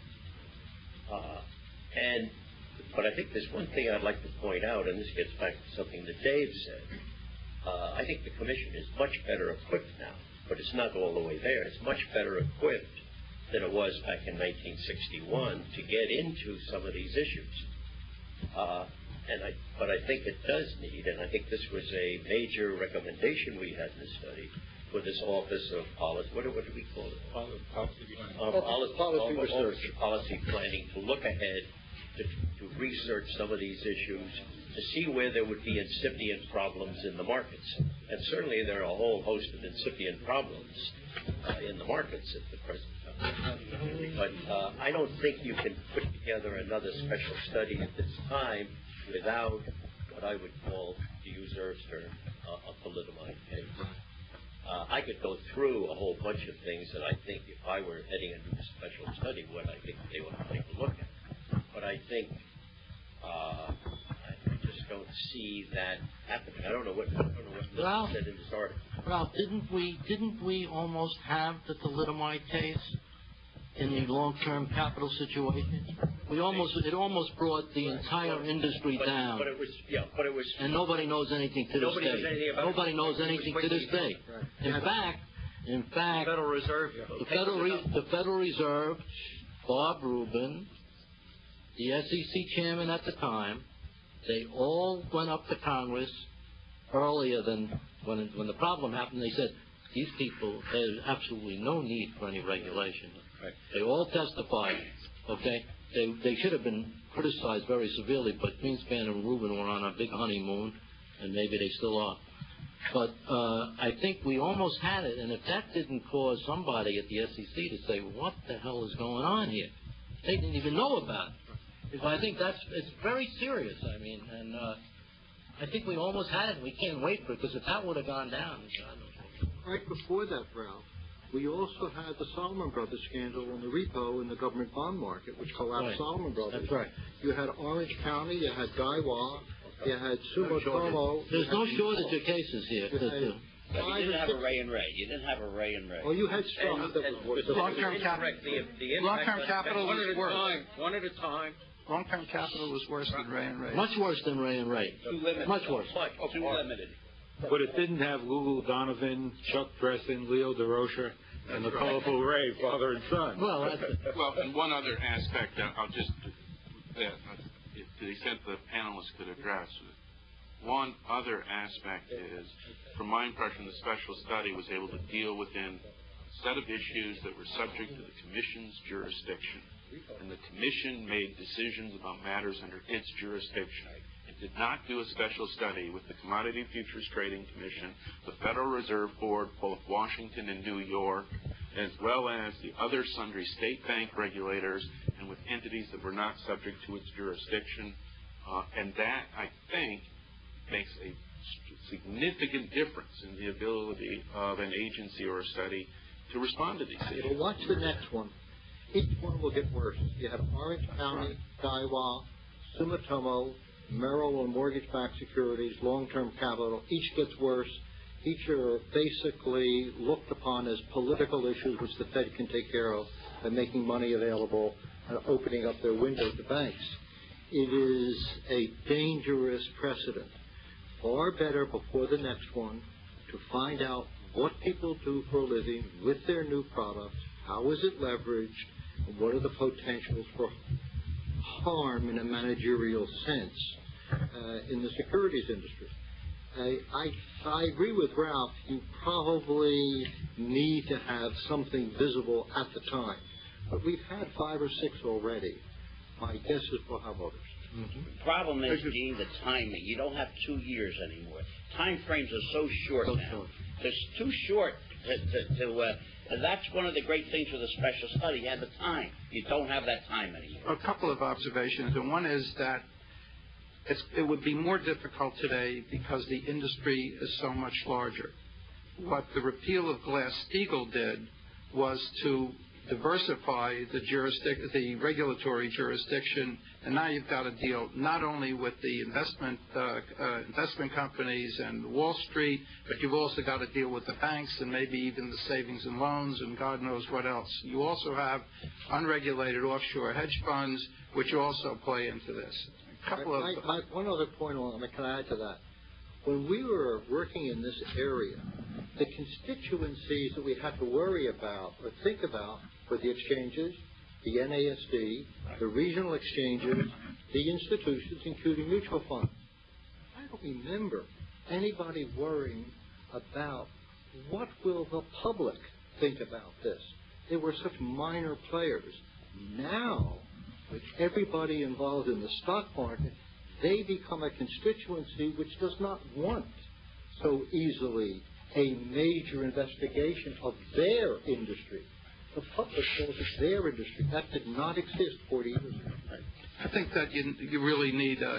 Speaker 5: But I think there's one thing I'd like to point out, and this gets back to something that Dave said. I think the Commission is much better equipped now, but it's not all the way there. It's much better equipped than it was back in 1961 to get into some of these issues. But I think it does need, and I think this was a major recommendation we had in the study, for this Office of Policy, what do we call it? Policy Planning, to look ahead, to research some of these issues, to see where there would be incipient problems in the markets. And certainly there are a whole host of incipient problems in the markets at the present time. But I don't think you can put together another special study at this time without what I would call, to use Irv's term, a thalidomide case. I could go through a whole bunch of things that I think if I were heading a new special study, what I think they would take a look at. But I think I just don't see that happening. I don't know what Milton said in this article.
Speaker 6: Ralph, didn't we almost have the thalidomide case in the long-term capital situation? It almost brought the entire industry down.
Speaker 5: But it was.
Speaker 6: And nobody knows anything to this day. Nobody knows anything to this day. In fact,
Speaker 5: Federal Reserve.
Speaker 6: The Federal Reserve, Bob Rubin, the SEC chairman at the time, they all went up to Congress earlier than when the problem happened. They said, these people, there's absolutely no need for any regulation.
Speaker 5: Right.
Speaker 6: They all testified, okay? They should have been criticized very severely, but Greenspan and Rubin were on a big honeymoon, and maybe they still are. But I think we almost had it, and if that didn't cause somebody at the SEC to say, what the hell is going on here? They didn't even know about it. I think it's very serious, I mean, and I think we almost had it, and we can't wait for it, because if that would have gone down,
Speaker 11: right before that, Ralph, we also had the Salomon Brothers scandal on the repo in the government bond market, which collapsed Salomon Brothers.
Speaker 6: That's right.
Speaker 11: You had Orange County, you had Daiwa, you had Sumitomo.
Speaker 6: There's no shortage of cases here.
Speaker 4: But you didn't have a Ray and Ray. You didn't have a Ray and Ray.
Speaker 11: Oh, you had strong.
Speaker 7: Long-term capital was worse.
Speaker 1: One at a time.
Speaker 7: Long-term capital was worse than Ray and Ray.
Speaker 6: Much worse than Ray and Ray.
Speaker 4: Too limited.
Speaker 6: Much worse.
Speaker 4: Too limited.
Speaker 3: But it didn't have Lulu Donovan, Chuck Dressin, Leo DeRocher, and the colorful Ray, father and son.
Speaker 8: Well, and one other aspect I'll just, to the extent the panelists could address, one other aspect is, from my impression, the special study was able to deal within a set of issues that were subject to the Commission's jurisdiction. And the Commission made decisions about matters under its jurisdiction. It did not do a special study with the Commodity Futures Trading Commission, the Federal Reserve Board, both Washington and New York, as well as the other sundry state bank regulators, and with entities that were not subject to its jurisdiction. And that, I think, makes a significant difference in the ability of an agency or a study to respond to these issues.
Speaker 11: Watch the next one. Each one will get worse. You have Orange County, Daiwa, Sumitomo, Merrill and mortgage-backed securities, long-term capital. Each gets worse. Each are basically looked upon as political issues which the Fed can take care of by making money available and opening up their window to banks. It is a dangerous precedent. Far better before the next one to find out what people do for a living with their new products, how is it leveraged, and what are the potentials for harm in a managerial sense in the securities industry. I agree with Ralph. You probably need to have something visible at the time. But we've had 5 or 6 already. My guess is we'll have others.
Speaker 4: Mm-hmm. The problem is, Gene, the timing. You don't have 2 years anymore. Time frames are so short now. It's too short and that's one of the great things with a special study. You have the time. You don't have that time anymore.
Speaker 7: A couple of observations, and one is that it would be more difficult today because the industry is so much larger. What the repeal of Glass-Steagall did was to diversify the regulatory jurisdiction, and now you've got to deal not only with the investment companies and Wall Street, but you've also got to deal with the banks and maybe even the savings and loans and God knows what else. You also have unregulated offshore hedge funds, which also play into this.
Speaker 11: One other point can I add to that? When we were working in this area, the constituencies that we had to worry about or think about were the exchanges, the NASD, the regional exchanges, the institutions, including mutual funds. I don't remember anybody worrying about what will the public think about this. They were such minor players. Now, with everybody involved in the stock market, they become a constituency which does not want
Speaker 13: so easily a major investigation of their industry. The public calls it their industry. That did not exist 40 years ago.
Speaker 7: I think that you really need a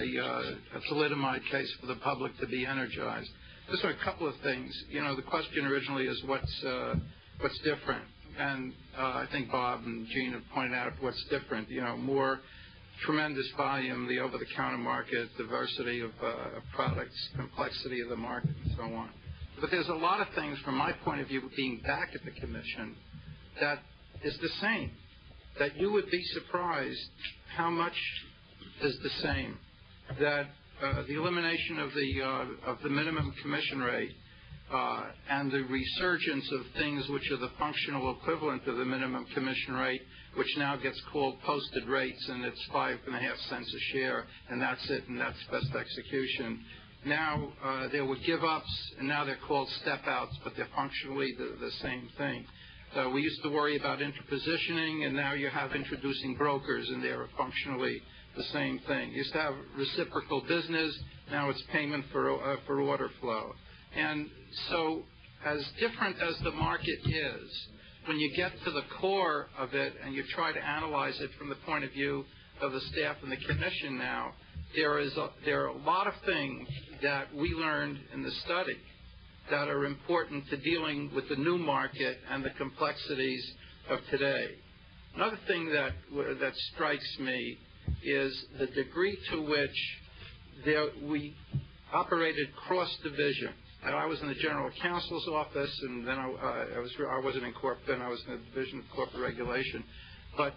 Speaker 7: thalidomide case for the public to be energized. Just a couple of things. The question originally is what's different, and I think Bob and Gene have pointed out what's different. More tremendous volume, the over-the-counter market, diversity of products, complexity of the market, and so on. But there's a lot of things, from my point of view, being back at the commission, that is the same. That you would be surprised how much is the same. That the elimination of the minimum commission rate and the resurgence of things which are the functional equivalent of the minimum commission rate, which now gets called posted rates, and it's 5.5 cents a share, and that's it, and that's best execution. Now there were give-ups, and now they're called step-outs, but they're functionally the same thing. We used to worry about interpositioning, and now you have introducing brokers, and they're functionally the same thing. You used to have reciprocal business, now it's payment for order flow. And so as different as the market is, when you get to the core of it and you try to analyze it from the point of view of the staff and the commission now, there are a lot of things that we learned in the study that are important to dealing with the new market and the complexities of today. Another thing that strikes me is the degree to which we operated cross-division. And I was in the general counsel's office, and then I wasn't in corp. Then I was in the division of corporate regulation. But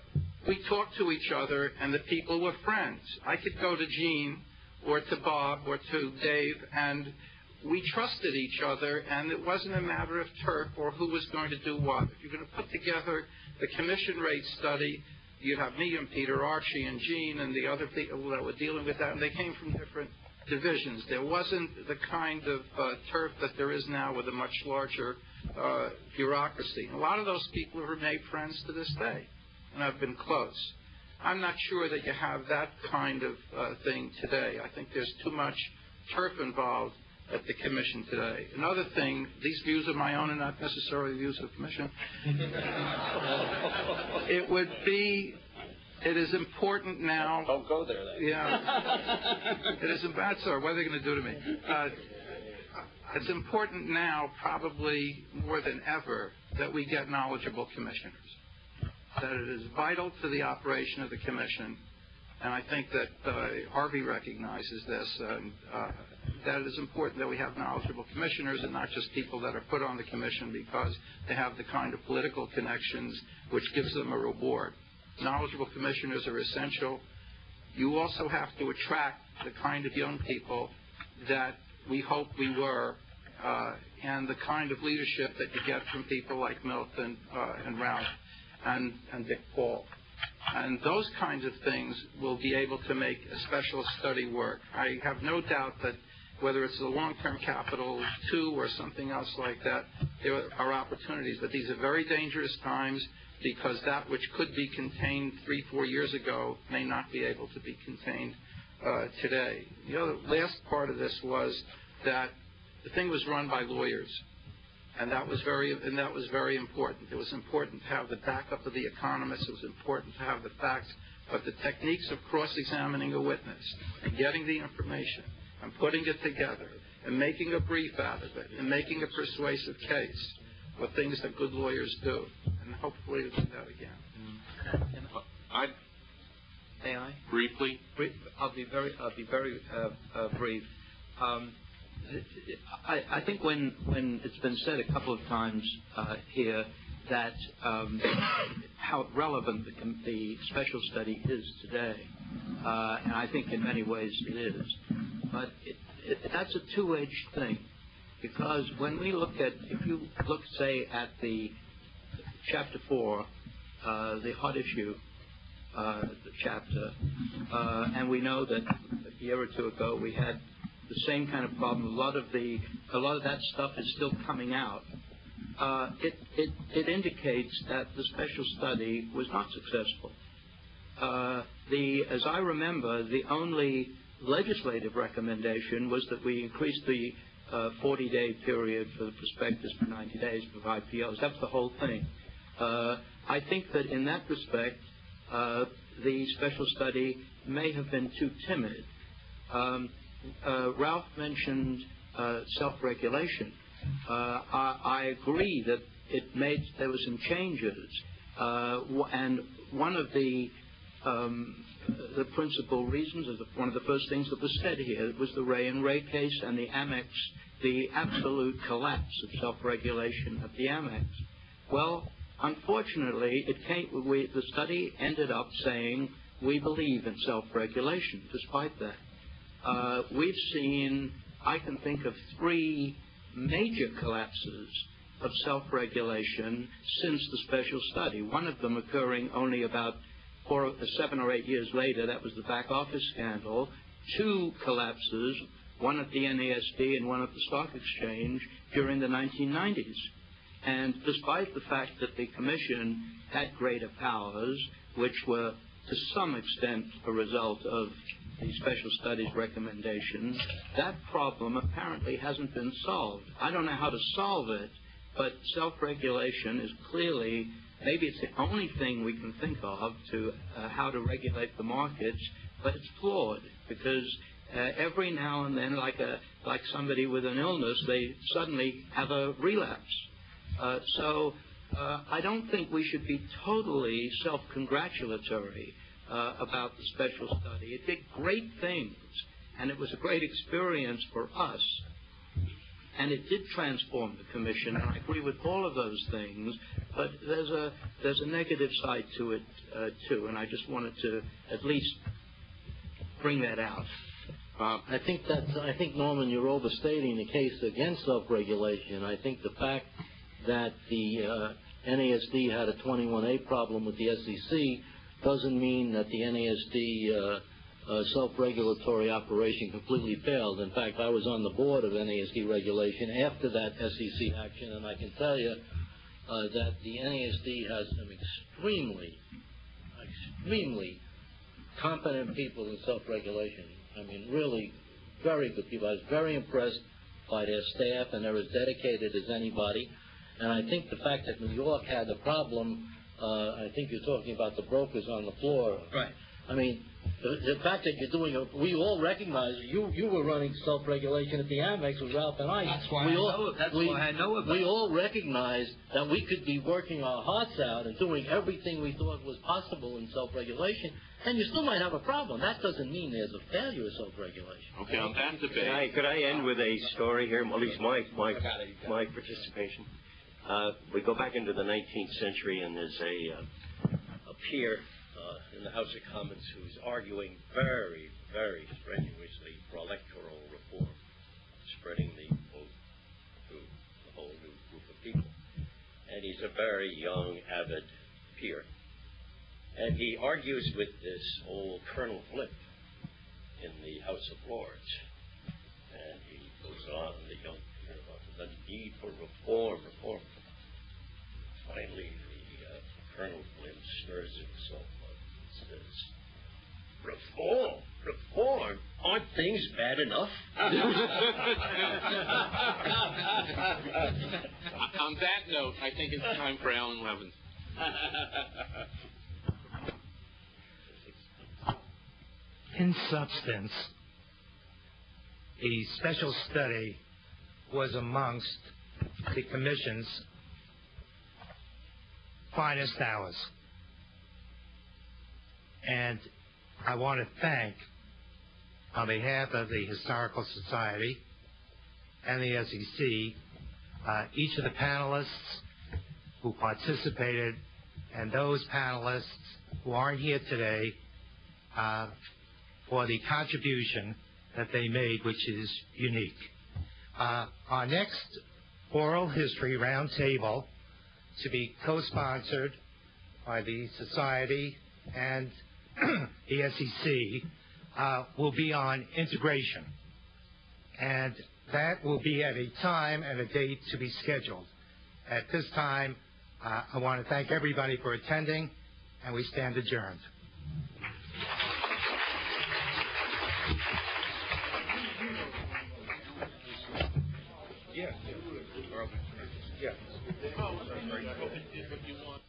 Speaker 7: we talked to each other, and the people were friends. I could go to Gene or to Bob or to Dave, and we trusted each other, and it wasn't a matter of turf or who was going to do what. If you're going to put together the commission rate study, you have me and Peter, Archie and Gene and the other people that were dealing with that, and they came from different divisions. There wasn't the kind of turf that there is now with a much larger bureaucracy. And a lot of those people have remained friends to this day, and have been close. I'm not sure that you have that kind of thing today. I think there's too much turf involved at the commission today. Another thing, these views are my own and not necessarily views of the commission. It is important now.
Speaker 5: Don't go there, then.
Speaker 7: Yeah. It is about, sorry, what are they going to do to me? It's important now, probably more than ever, that we get knowledgeable commissioners. That it is vital to the operation of the commission, and I think that Harvey recognizes this, that it is important that we have knowledgeable commissioners and not just people that are put on the commission because they have the kind of political connections which gives them a reward. Knowledgeable commissioners are essential. You also have to attract the kind of young people that we hope we were, and the kind of leadership that you get from people like Milton and Ralph and Dick Paul. And those kinds of things will be able to make a special study work. I have no doubt that whether it's the long-term capital 2 or something else like that, there are opportunities. But these are very dangerous times because that which could be contained 3-4 years ago may not be able to be contained today. The last part of this was that the thing was run by lawyers. And that was very important. It was important to have the backup of the economists. It was important to have the facts. But the techniques of cross-examining a witness and getting the information and putting it together and making a brief out of it and making a persuasive case were things that good lawyers do. And hopefully we'll do that again.
Speaker 14: May I?
Speaker 8: Briefly?
Speaker 14: I'll be very brief. I think when it's been said a couple of times here that how relevant the special study is today, and I think in many ways it is, but that's a two-edged thing, because when we look at, if you look, say, at the Chapter 4, the hot issue chapter, and we know that a year or two ago we had the same kind of problem. A lot of that stuff is still coming out. It indicates that the special study was not successful. As I remember, the only legislative recommendation was that we increase the 40-day period for the prospectus for 90 days for IPOs. That's the whole thing. I think that in that respect, the special study may have been too timid. Ralph mentioned self-regulation. I agree that there were some changes, and one of the principal reasons, one of the first things that was said here, was the Ray and Ray case and the Amex, the absolute collapse of self-regulation at the Amex. Well, unfortunately, the study ended up saying we believe in self-regulation. Despite that, we've seen, I can think of 3 major collapses of self-regulation since the special study. One of them occurring only about 7 or 8 years later. That was the back office scandal. 2 collapses, one at the NASD and one at the stock exchange during the 1990s. And despite the fact that the Commission had greater powers, which were to some extent a result of the special studies recommendations, that problem apparently hasn't been solved. I don't know how to solve it, but self-regulation is clearly, maybe it's the only thing we can think of to how to regulate the markets, but it's flawed because every now and then, like somebody with an illness, they suddenly have a relapse. So I don't think we should be totally self-congratulatory about the special study. It did great things, and it was a great experience for us. And it did transform the Commission, and I agree with all of those things, but there's a negative side to it, too, and I just wanted to at least bring that out.
Speaker 6: I think, Norman, you're overstating the case against self-regulation. I think the fact that the NASD had a 21A problem with the SEC doesn't mean that the NASD self-regulatory operation completely failed. In fact, I was on the board of NASD regulation after that SEC action, and I can tell you that the NASD has some extremely competent people in self-regulation. I mean, really very good people. I was very impressed by their staff, and they're as dedicated as anybody. And I think the fact that New York had the problem, I think you're talking about the brokers on the floor.
Speaker 4: Right.
Speaker 6: I mean, the fact that you're doing it, we all recognize you were running self-regulation at the Amex with Ralph and I.
Speaker 4: That's why I know about it.
Speaker 6: We all recognize that we could be working our hearts out and doing everything we thought was possible in self-regulation, and you still might have a problem. That doesn't mean there's a failure of self-regulation.
Speaker 8: Okay, on that debate.
Speaker 5: Could I end with a story here, at least my participation? We go back into the 19th century, and there's a peer in the House of Commons who's arguing very, very strenuously for electoral reform, spreading the vote to a whole new group of people. And he's a very young, avid peer. And he argues with this old Colonel Flip in the House of Lords. And he goes on, the young peer, about the need for reform. Finally, the Colonel Flip stirs himself up and says, Reform? Aren't things bad enough?
Speaker 8: On that note, I think it's time for Alan Levin.
Speaker 15: In substance, the special study was amongst the Commission's finest hours. And I want to thank, on behalf of the Historical Society and the SEC, each of the panelists who participated and those panelists who aren't here today for the contribution that they made, which is unique. Our next oral history roundtable, to be co-sponsored by the Society and the SEC, will be on integration. And that will be at a time and a date to be scheduled. At this time, I want to thank everybody for attending, and we stand adjourned.
Speaker 8: Oh, sorry. What you want?